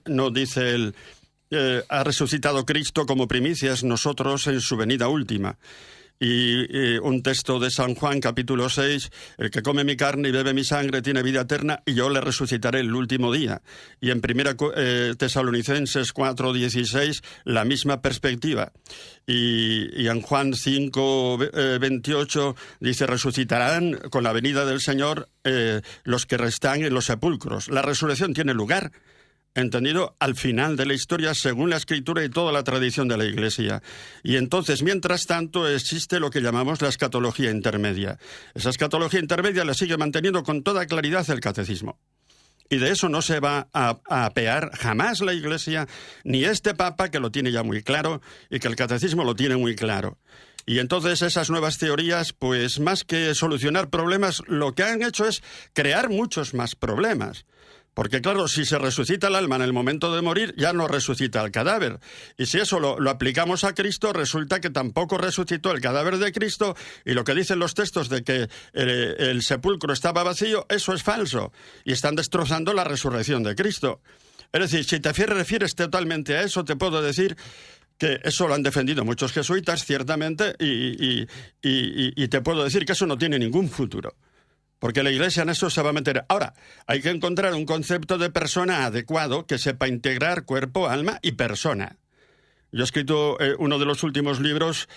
[SPEAKER 3] no dice él, ha resucitado Cristo como primicias nosotros en su venida última. Y un texto de San Juan, capítulo 6, el que come mi carne y bebe mi sangre tiene vida eterna y yo le resucitaré el último día. Y en 1 Tesalonicenses 4:16, la misma perspectiva. Y en Juan 5:28 dice, resucitarán con la venida del Señor los que restan en los sepulcros. La resurrección tiene lugar, ¿entendido?, al final de la historia, según la Escritura y toda la tradición de la Iglesia. Y entonces, mientras tanto, existe lo que llamamos la escatología intermedia. Esa escatología intermedia la sigue manteniendo con toda claridad el Catecismo. Y de eso no se va a apear jamás la Iglesia, ni este Papa, que lo tiene ya muy claro, y que el Catecismo lo tiene muy claro. Y entonces esas nuevas teorías, pues más que solucionar problemas, lo que han hecho es crear muchos más problemas. Porque claro, si se resucita el alma en el momento de morir, ya no resucita el cadáver. Y si eso lo aplicamos a Cristo, resulta que tampoco resucitó el cadáver de Cristo, y lo que dicen los textos de que el sepulcro estaba vacío, eso es falso. Y están destrozando la resurrección de Cristo. Es decir, si te refieres totalmente a eso, te puedo decir que eso lo han defendido muchos jesuitas, ciertamente, y te puedo decir que eso no tiene ningún futuro. Porque la Iglesia en eso se va a meter. Ahora, hay que encontrar un concepto de persona adecuado que sepa integrar cuerpo, alma y persona. Yo he escrito uno de los últimos libros,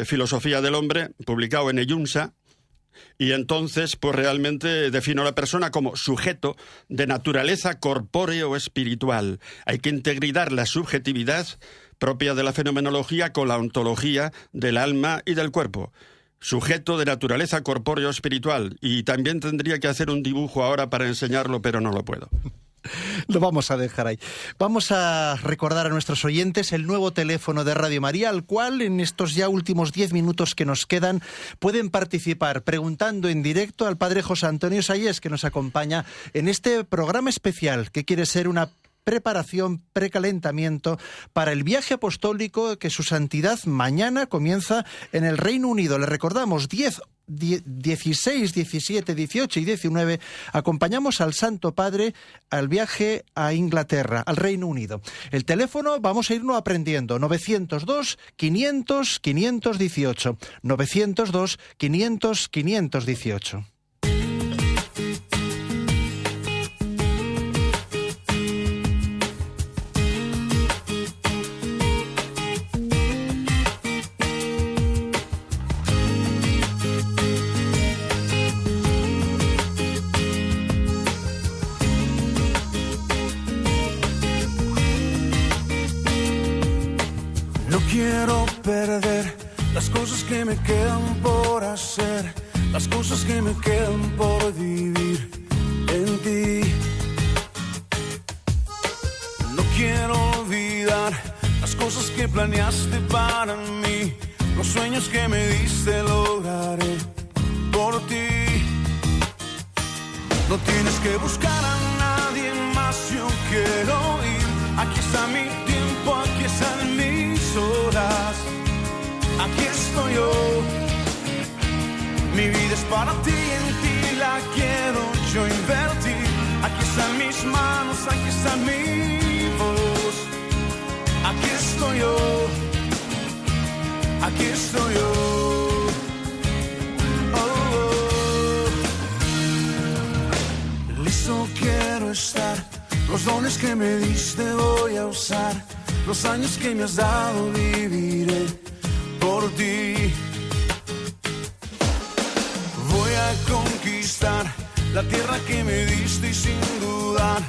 [SPEAKER 3] Filosofía del Hombre, publicado en Eyunsa, y entonces pues realmente defino a la persona como sujeto de naturaleza corpóreo-espiritual. Hay que integrar la subjetividad propia de la fenomenología con la ontología del alma y del cuerpo. Sujeto de naturaleza corpóreo-espiritual. Y también tendría que hacer un dibujo ahora para enseñarlo, pero no lo puedo.
[SPEAKER 2] Lo vamos a dejar ahí. Vamos a recordar a nuestros oyentes el nuevo teléfono de Radio María, al cual en estos ya últimos 10 minutos que nos quedan pueden participar preguntando en directo al Padre José Antonio Sayés, que nos acompaña en este programa especial que quiere ser una preparación, precalentamiento para el viaje apostólico que su santidad mañana comienza en el Reino Unido. Le recordamos, 16, 17, 18 y 19 acompañamos al Santo Padre al viaje a Inglaterra, al Reino Unido. El teléfono vamos a irnos aprendiendo, 902 500 518, 902 500 518.
[SPEAKER 9] Quiero perder las cosas que me quedan por hacer, las cosas que me quedan por vivir en ti. No quiero olvidar las cosas que planeaste para mí, los sueños que me diste lograré por ti. No tienes que buscar a nadie más, yo quiero ir. Aquí está mi tiempo, aquí están mis horas, aquí estoy yo. Mi vida es para ti, en ti la quiero yo invertir. Aquí están mis manos, aquí está mi voz. Aquí estoy yo, aquí estoy yo. Oh, oh. Listo quiero estar. Los dones que me diste voy a usar, los años que me has dado viviré por ti. Voy a conquistar la tierra que me diste y sin dudar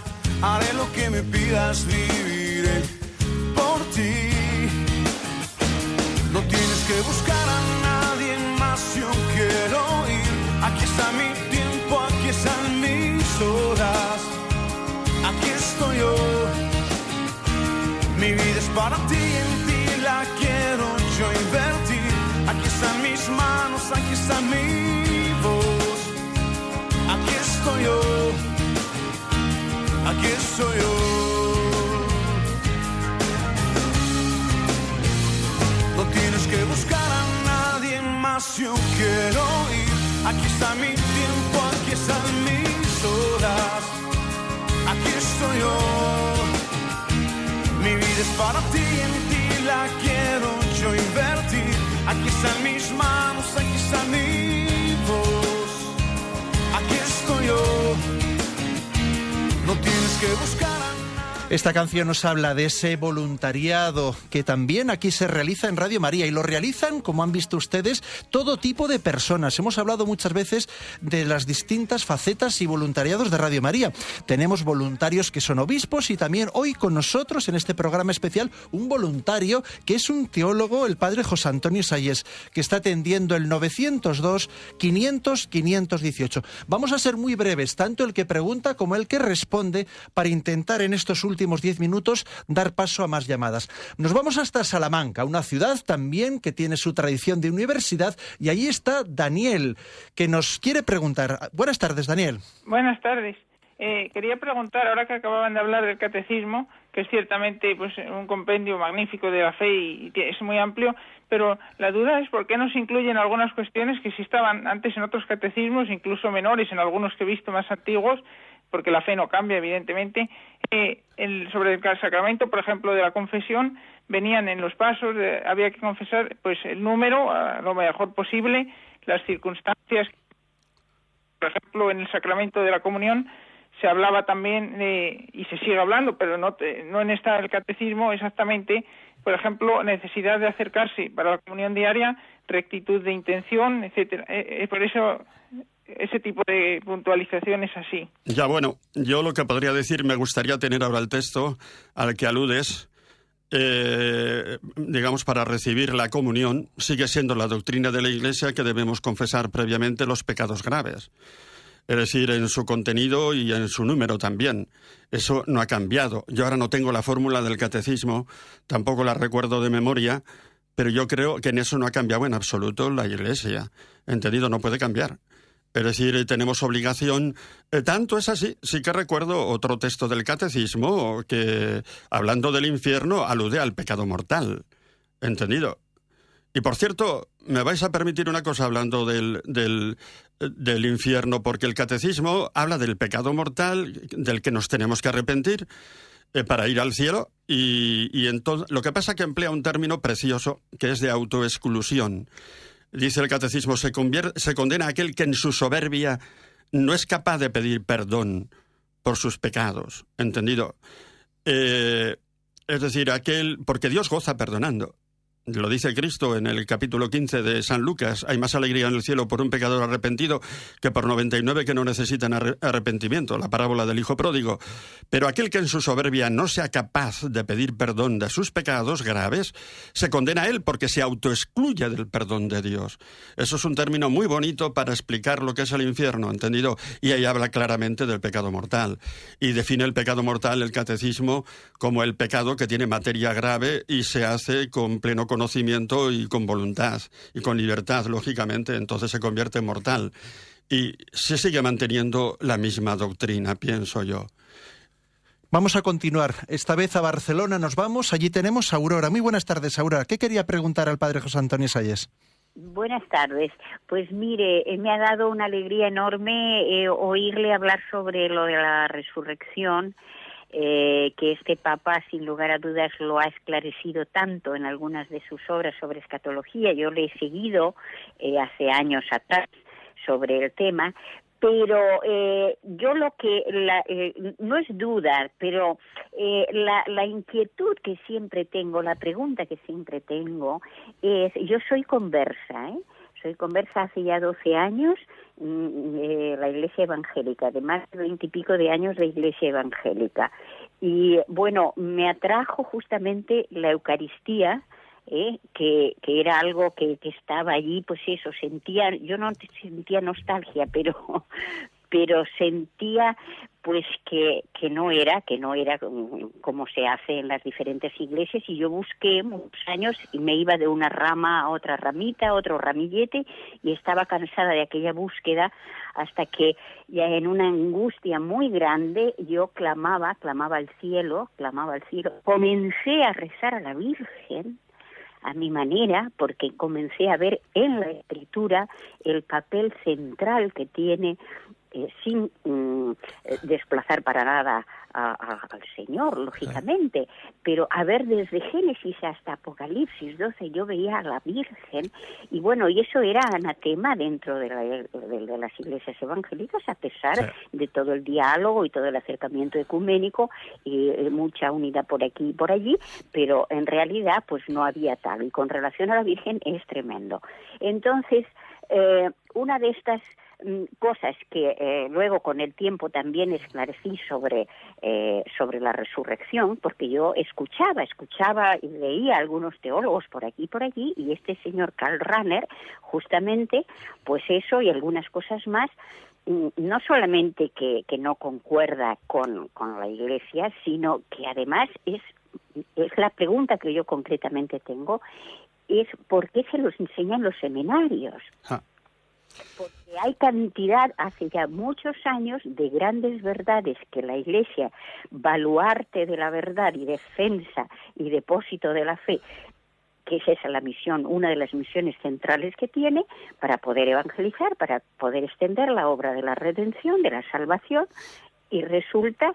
[SPEAKER 9] haré lo que me pidas, viviré por ti. No tienes que buscar a nadie más, yo quiero ir. Aquí está mi tiempo, aquí están mis horas. Aquí estoy yo, mi vida es para ti, en ti la quiero yo invertir. Aquí están mis manos, aquí está mi voz. Aquí estoy yo, aquí estoy yo. No tienes que buscar a nadie más, yo quiero ir. Aquí está mi tiempo, aquí están mis horas. Aquí estoy yo, mi vida es para ti, en ti la quiero yo invertir. Aquí están mis manos, aquí está mi voz. Aquí estoy yo, no tienes que buscar a...
[SPEAKER 2] Esta canción nos habla de ese voluntariado que también aquí se realiza en Radio María, y lo realizan, como han visto ustedes, todo tipo de personas. Hemos hablado muchas veces de las distintas facetas y voluntariados de Radio María. Tenemos voluntarios que son obispos, y también hoy con nosotros en este programa especial un voluntario que es un teólogo, el Padre José Antonio Sayés, que está atendiendo el 902 500 518. Vamos a ser muy breves, tanto el que pregunta como el que responde, para intentar en estos últimos últimos 10 minutos dar paso a más llamadas. Nos vamos hasta Salamanca, una ciudad también que tiene su tradición de universidad, y ahí está Daniel, que nos quiere preguntar. Buenas tardes, Daniel.
[SPEAKER 10] Buenas tardes. Quería preguntar, ahora que acababan de hablar del catecismo, que es ciertamente pues un compendio magnífico de la fe y es muy amplio, pero la duda es por qué no se incluyen algunas cuestiones que sí estaban antes en otros catecismos, incluso menores en algunos que he visto más antiguos, porque la fe no cambia, evidentemente. Sobre el sacramento, por ejemplo, de la confesión, venían en los pasos, había que confesar pues el número a lo mejor posible, las circunstancias. Por ejemplo, en el sacramento de la comunión se hablaba también, y se sigue hablando, pero no en el catecismo exactamente, por ejemplo, necesidad de acercarse para la comunión diaria, rectitud de intención, etcétera. Por eso ese tipo de puntualización es así.
[SPEAKER 3] Ya, bueno, yo lo que podría decir, me gustaría tener ahora el texto al que aludes, digamos, para recibir la comunión. Sigue siendo la doctrina de la Iglesia que debemos confesar previamente los pecados graves. Es decir, en su contenido y en su número también. Eso no ha cambiado. Yo ahora no tengo la fórmula del catecismo, tampoco la recuerdo de memoria, pero yo creo que en eso no ha cambiado en absoluto la Iglesia. ¿Entendido? No puede cambiar. Es decir, tenemos obligación. Tanto es así, sí que recuerdo otro texto del catecismo que, hablando del infierno, alude al pecado mortal. ¿Entendido? Y por cierto, me vais a permitir una cosa hablando del infierno, porque el catecismo habla del pecado mortal del que nos tenemos que arrepentir para ir al cielo, y entonces lo que pasa es que emplea un término precioso que es de autoexclusión. Dice el catecismo, se condena a aquel que en su soberbia no es capaz de pedir perdón por sus pecados. ¿Entendido? Es decir, porque Dios goza perdonando. Lo dice Cristo en el capítulo 15 de San Lucas. Hay más alegría en el cielo por un pecador arrepentido que por 99 que no necesitan arrepentimiento. La parábola del hijo pródigo. Pero aquel que en su soberbia no sea capaz de pedir perdón de sus pecados graves, se condena a él porque se autoexcluye del perdón de Dios. Eso es un término muy bonito para explicar lo que es el infierno, ¿entendido? Y ahí habla claramente del pecado mortal. Y define el pecado mortal el catecismo como el pecado que tiene materia grave y se hace con pleno conocimiento y con voluntad y con libertad, lógicamente, entonces se convierte en mortal. Y se sigue manteniendo la misma doctrina, pienso yo.
[SPEAKER 2] Vamos a continuar. Esta vez a Barcelona nos vamos. Allí tenemos a Aurora. Muy buenas tardes, Aurora. ¿Qué quería preguntar al padre José Antonio Salles?
[SPEAKER 11] Buenas tardes. Pues mire, me ha dado una alegría enorme oírle hablar sobre lo de la resurrección. Que este Papa, sin lugar a dudas, lo ha esclarecido tanto en algunas de sus obras sobre escatología. Yo le he seguido hace años atrás sobre el tema, pero yo lo que no es duda, pero la inquietud que siempre tengo, la pregunta que siempre tengo es, yo soy conversa, soy conversa hace ya 12 años, la Iglesia Evangélica, de más de 20 y pico de años de Iglesia Evangélica. Y bueno, me atrajo justamente la Eucaristía, que era algo que estaba allí, pues eso, yo no sentía nostalgia, pero sentía pues que no era como se hace en las diferentes iglesias, y yo busqué muchos años y me iba de una rama a otra ramita, a otro ramillete, y estaba cansada de aquella búsqueda hasta que ya en una angustia muy grande yo clamaba al cielo, comencé a rezar a la Virgen a mi manera, porque comencé a ver en la Escritura el papel central que tiene, sin desplazar para nada al Señor, lógicamente, pero a ver desde Génesis hasta Apocalipsis 12 yo veía a la Virgen, y bueno, y eso era anatema dentro de las iglesias evangélicas, a pesar de todo el diálogo y todo el acercamiento ecuménico y mucha unidad por aquí y por allí, pero en realidad pues no había tal, y con relación a la Virgen es tremendo. Entonces, una de estas cosas que luego con el tiempo también esclarecí sobre la resurrección, porque yo escuchaba y leía a algunos teólogos por aquí y por allí, y este señor Karl Rahner, justamente, pues eso y algunas cosas más, no solamente que no concuerda con la Iglesia, sino que además es la pregunta que yo concretamente tengo, es ¿por qué se los enseñan los seminarios? Porque hay cantidad, hace ya muchos años, de grandes verdades que la Iglesia, baluarte de la verdad y defensa y depósito de la fe, que es esa la misión, una de las misiones centrales que tiene, para poder evangelizar, para poder extender la obra de la redención, de la salvación, y resulta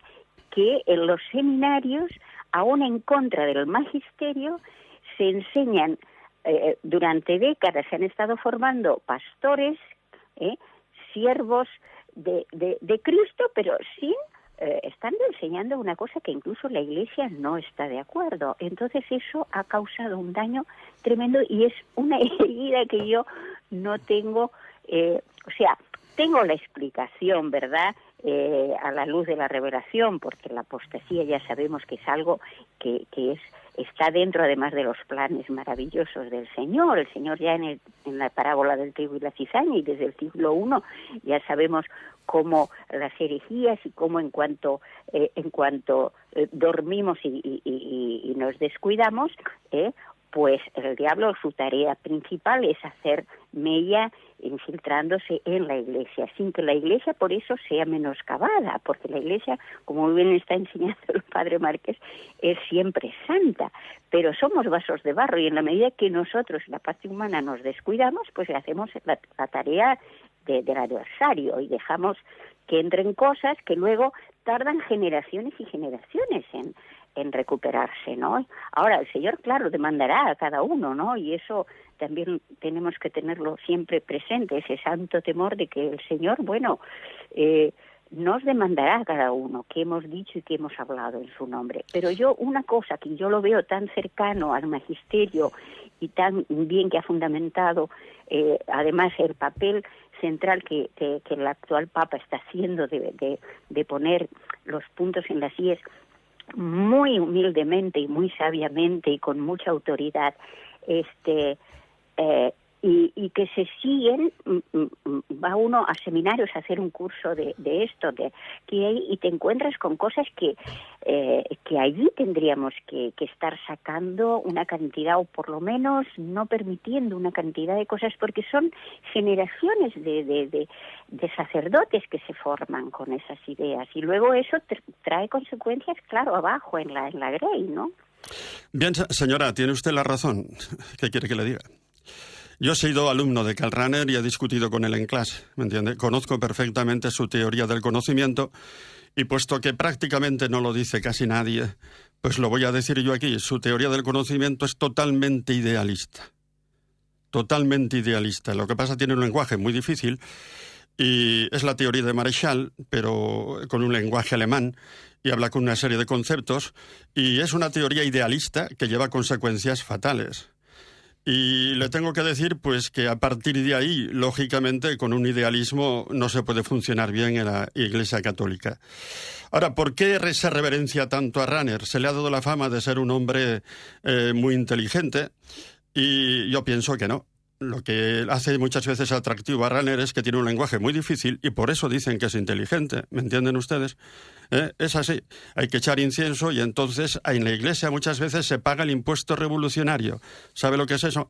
[SPEAKER 11] que en los seminarios, aún en contra del magisterio, se enseñan, durante décadas se han estado formando pastores, siervos de Cristo, pero sin están enseñando una cosa que incluso la Iglesia no está de acuerdo. Entonces eso ha causado un daño tremendo y es una herida que yo no tengo, tengo la explicación, ¿verdad?, a la luz de la revelación, porque la apostasía ya sabemos que es algo que está dentro además de los planes maravillosos del Señor. El Señor ya en la parábola del trigo y la cizaña, y desde el siglo I ya sabemos cómo las herejías y cómo en cuanto dormimos y nos descuidamos, pues el diablo, su tarea principal es hacer mella infiltrándose en la Iglesia, sin que la Iglesia por eso sea menoscabada, porque la Iglesia, como muy bien está enseñando el Padre Márquez, es siempre santa, pero somos vasos de barro y en la medida que nosotros, la parte humana, nos descuidamos, pues le hacemos la tarea del adversario y dejamos que entren cosas que luego tardan generaciones y generaciones en recuperarse, ¿no? Ahora, el Señor, claro, demandará a cada uno, ¿no? Y eso también tenemos que tenerlo siempre presente, ese santo temor de que el Señor, nos demandará a cada uno qué hemos dicho y qué hemos hablado en su nombre. Pero yo, una cosa que yo lo veo tan cercano al magisterio y tan bien que ha fundamentado, además, el papel central que el actual Papa está haciendo de poner los puntos en las íes muy humildemente y muy sabiamente y con mucha autoridad, y que se siguen, va uno a seminarios a hacer un curso de esto, y te encuentras con cosas que allí tendríamos que estar sacando una cantidad, o por lo menos no permitiendo una cantidad de cosas, porque son generaciones de sacerdotes que se forman con esas ideas, y luego eso trae consecuencias, claro, abajo en la grey, ¿no?
[SPEAKER 3] Bien, señora, tiene usted la razón. ¿Qué quiere que le diga? Yo he sido alumno de Karl Rahner y he discutido con él en clase, ¿me entiende? Conozco perfectamente su teoría del conocimiento y puesto que prácticamente no lo dice casi nadie, pues lo voy a decir yo aquí. Su teoría del conocimiento es totalmente idealista. Totalmente idealista. Lo que pasa, tiene un lenguaje muy difícil y es la teoría de Marechal, pero con un lenguaje alemán, y habla con una serie de conceptos, y es una teoría idealista que lleva consecuencias fatales. Y le tengo que decir, pues, que a partir de ahí, lógicamente, con un idealismo no se puede funcionar bien en la Iglesia Católica. Ahora, ¿por qué se reverencia tanto a Rahner? Se le ha dado la fama de ser un hombre muy inteligente, y yo pienso que no. Lo que hace muchas veces atractivo a Rahner es que tiene un lenguaje muy difícil y por eso dicen que es inteligente. ¿Me entienden ustedes? Es así. Hay que echar incienso y entonces en la Iglesia muchas veces se paga el impuesto revolucionario. ¿Sabe lo que es eso?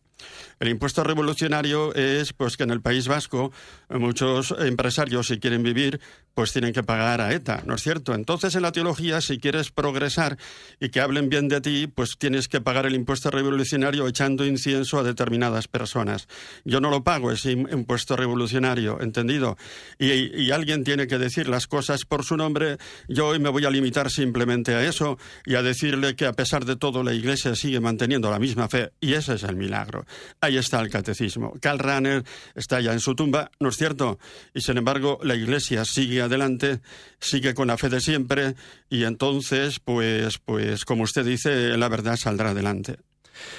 [SPEAKER 3] El impuesto revolucionario es pues que en el País Vasco muchos empresarios, si quieren vivir, pues tienen que pagar a ETA, ¿no es cierto? Entonces en la teología, si quieres progresar y que hablen bien de ti, pues tienes que pagar el impuesto revolucionario echando incienso a determinadas personas. Yo no lo pago, ese impuesto revolucionario, ¿entendido? Y alguien tiene que decir las cosas por su nombre. Yo hoy me voy a limitar simplemente a eso y a decirle que a pesar de todo la Iglesia sigue manteniendo la misma fe, y ese es el milagro. Ahí está el catecismo. Karl Rahner está ya en su tumba, ¿no es cierto? Y sin embargo la Iglesia sigue adelante, sigue con la fe de siempre, y entonces, pues como usted dice, la verdad saldrá adelante.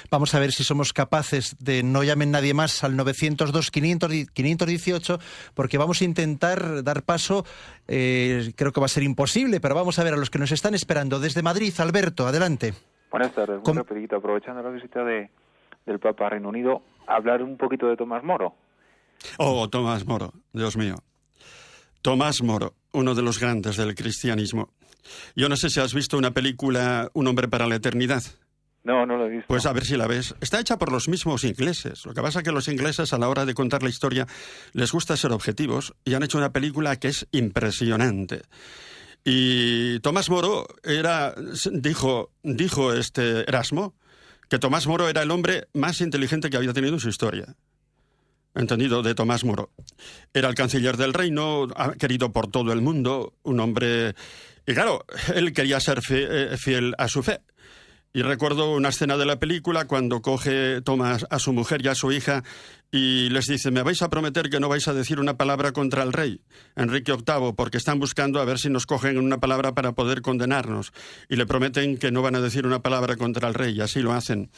[SPEAKER 2] Vamos a ver si somos capaces de no llamen nadie más al 902-518, porque vamos a intentar dar paso, creo que va a ser imposible, pero vamos a ver a los que nos están esperando. Desde Madrid, Alberto, adelante.
[SPEAKER 12] Buenas tardes, muy rapidito, aprovechando la visita del Papa a Reino Unido, hablar un poquito de Tomás Moro.
[SPEAKER 3] Oh, Tomás Moro, Dios mío. Tomás Moro, uno de los grandes del cristianismo. Yo no sé si has visto una película, Un hombre para la eternidad.
[SPEAKER 12] No, no lo he visto.
[SPEAKER 3] Pues a ver si la ves. Está hecha por los mismos ingleses. Lo que pasa es que los ingleses, a la hora de contar la historia, les gusta ser objetivos y han hecho una película que es impresionante. Y Tomás Moro dijo Erasmo, que Tomás Moro era el hombre más inteligente que había tenido en su historia. Entendido, de Tomás Moro. Era el canciller del reino, querido por todo el mundo, un hombre... Y claro, él quería ser fiel a su fe. Y recuerdo una escena de la película cuando coge Tomás a su mujer y a su hija y les dice: me vais a prometer que no vais a decir una palabra contra el rey, Enrique VIII, porque están buscando a ver si nos cogen una palabra para poder condenarnos. Y le prometen que no van a decir una palabra contra el rey, y así lo hacen.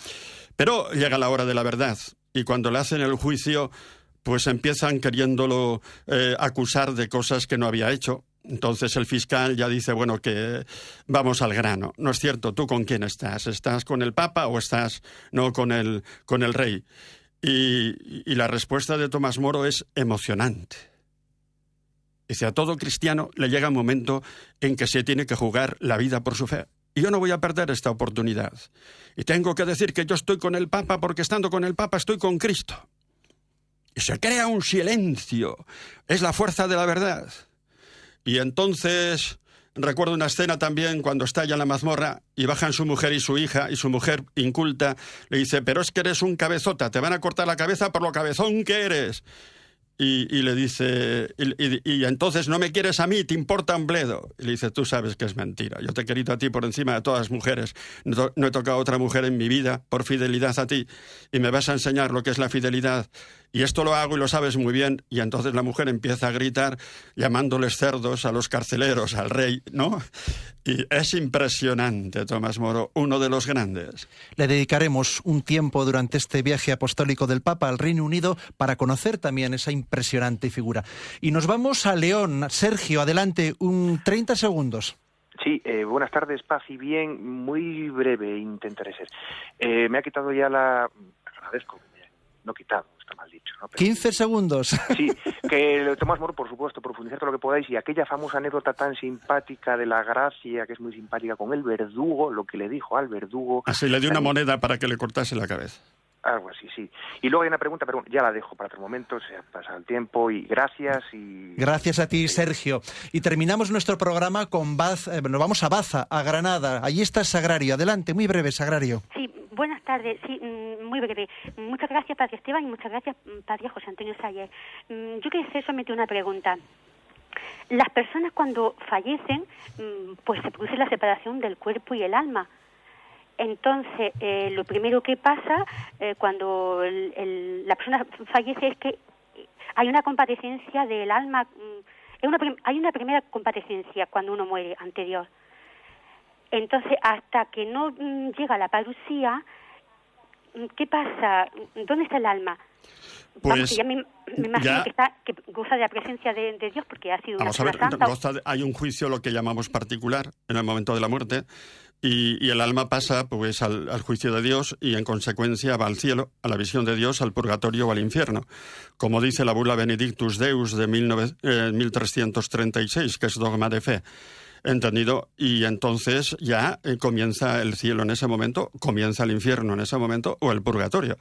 [SPEAKER 3] Pero llega la hora de la verdad, y cuando le hacen el juicio, pues empiezan queriéndolo acusar de cosas que no había hecho. Entonces el fiscal ya dice, bueno, que vamos al grano. No es cierto, ¿tú con quién estás? ¿Estás con el Papa o estás con el rey? Y la respuesta de Tomás Moro es emocionante. Dice, a todo cristiano le llega un momento en que se tiene que jugar la vida por su fe. Y yo no voy a perder esta oportunidad. Y tengo que decir que yo estoy con el Papa porque estando con el Papa estoy con Cristo. Y se crea un silencio. Es la fuerza de la verdad. Y entonces recuerdo una escena también cuando está ya en la mazmorra y bajan su mujer y su hija, y su mujer inculta le dice, pero es que eres un cabezota, te van a cortar la cabeza por lo cabezón que eres. Y le dice, y entonces no me quieres a mí, te importa un bledo. Y le dice, tú sabes que es mentira, yo te he querido a ti por encima de todas las mujeres, no he tocado a otra mujer en mi vida por fidelidad a ti, y me vas a enseñar lo que es la fidelidad. Y esto lo hago y lo sabes muy bien. Y entonces la mujer empieza a gritar llamándoles cerdos a los carceleros, al rey, ¿no? Y es impresionante, Tomás Moro, uno de los grandes.
[SPEAKER 2] Le dedicaremos un tiempo durante este viaje apostólico del Papa al Reino Unido para conocer también esa impresionante figura. Y nos vamos a León. Sergio, adelante, 30 segundos.
[SPEAKER 13] Sí, buenas tardes, paz y bien. Muy breve intentaré ser. Me ha quitado ya agradezco, no quitado, está mal dicho, ¿no? Pero
[SPEAKER 2] 15 segundos.
[SPEAKER 13] Sí, que Tomás Moro, por supuesto, profundizar todo lo que podáis, y aquella famosa anécdota tan simpática de la Gracia, que es muy simpática, con el verdugo, lo que le dijo al verdugo.
[SPEAKER 3] Así le dio una moneda para que le cortase la cabeza.
[SPEAKER 13] Algo así, sí. Y luego hay una pregunta, pero ya la dejo para otro momento, se ha pasado el tiempo, y gracias.
[SPEAKER 2] Gracias a ti, Sergio. Y terminamos nuestro programa con nos vamos a Baza, a Granada. Allí está Sagrario. Adelante, muy breve, Sagrario.
[SPEAKER 14] Sí, buenas tardes. Sí, muy breve. Muchas gracias, Padre Esteban, y muchas gracias, Padre José Antonio Sayer. Yo quería hacer solamente una pregunta. Las personas cuando fallecen, pues se produce la separación del cuerpo y el alma. Entonces, lo primero que pasa cuando la persona fallece es que hay una comparecencia del alma, hay una primera comparecencia cuando uno muere ante Dios. Entonces, hasta que no llega la parucía, ¿qué pasa? ¿Dónde está el alma?
[SPEAKER 3] Pues
[SPEAKER 14] vamos, que ya me imagino que goza de la presencia de Dios porque ha sido una santa.
[SPEAKER 3] Hay un juicio, lo que llamamos particular, en el momento de la muerte, y el alma pasa pues al juicio de Dios y en consecuencia va al cielo, a la visión de Dios, al purgatorio o al infierno. Como dice la bula Benedictus Deus de 1336, que es dogma de fe. ¿Entendido? Y entonces ya comienza el cielo en ese momento, comienza el infierno en ese momento o el purgatorio.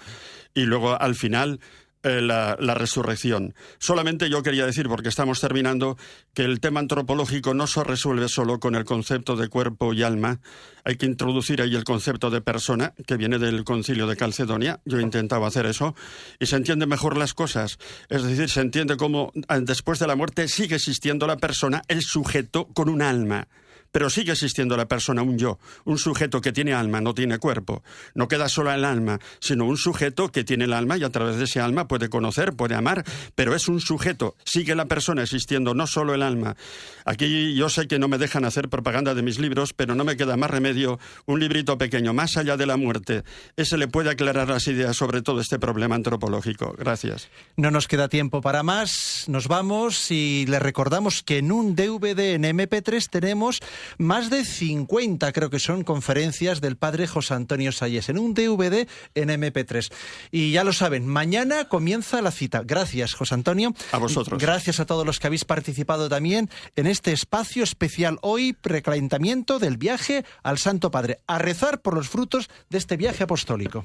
[SPEAKER 3] Y luego al final la resurrección. Solamente yo quería decir, porque estamos terminando, que el tema antropológico no se resuelve solo con el concepto de cuerpo y alma. Hay que introducir ahí el concepto de persona, que viene del Concilio de Calcedonia. Yo he intentado hacer eso, y se entienden mejor las cosas. Es decir, se entiende cómo después de la muerte sigue existiendo la persona, el sujeto con un alma. Pero sigue existiendo la persona, un yo, un sujeto que tiene alma, no tiene cuerpo. No queda solo el alma, sino un sujeto que tiene el alma y a través de ese alma puede conocer, puede amar, pero es un sujeto. Sigue la persona existiendo, no solo el alma. Aquí yo sé que no me dejan hacer propaganda de mis libros, pero no me queda más remedio. Un librito pequeño, Más allá de la muerte. Ese le puede aclarar las ideas sobre todo este problema antropológico. Gracias.
[SPEAKER 2] No nos queda tiempo para más. Nos vamos y les recordamos que en un DVD en MP3 tenemos más de 50, creo que son, conferencias del padre José Antonio Sayés, en un DVD en MP3. Y ya lo saben, mañana comienza la cita. Gracias, José Antonio.
[SPEAKER 3] A vosotros.
[SPEAKER 2] Gracias a todos los que habéis participado también en este espacio especial hoy, precalentamiento del viaje al Santo Padre. A rezar por los frutos de este viaje apostólico.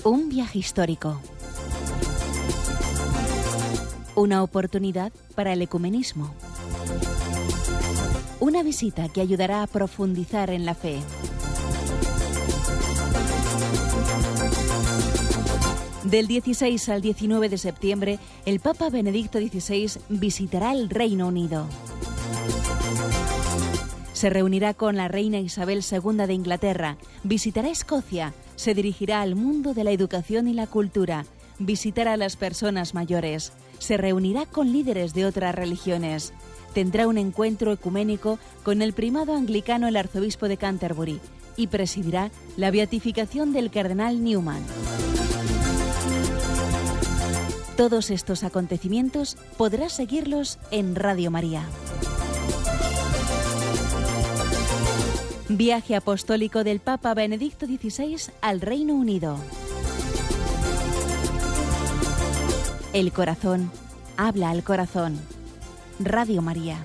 [SPEAKER 1] Un viaje histórico. Una oportunidad para el ecumenismo. Una visita que ayudará a profundizar en la fe. Del 16 al 19 de septiembre, el Papa Benedicto XVI visitará el Reino Unido. Se reunirá con la reina Isabel II de Inglaterra, visitará Escocia, se dirigirá al mundo de la educación y la cultura, visitará a las personas mayores, se reunirá con líderes de otras religiones, tendrá un encuentro ecuménico con el primado anglicano, el arzobispo de Canterbury, y presidirá la beatificación del cardenal Newman. Todos estos acontecimientos podrás seguirlos en Radio María. Viaje apostólico del Papa Benedicto XVI al Reino Unido. El corazón habla al corazón. Radio María.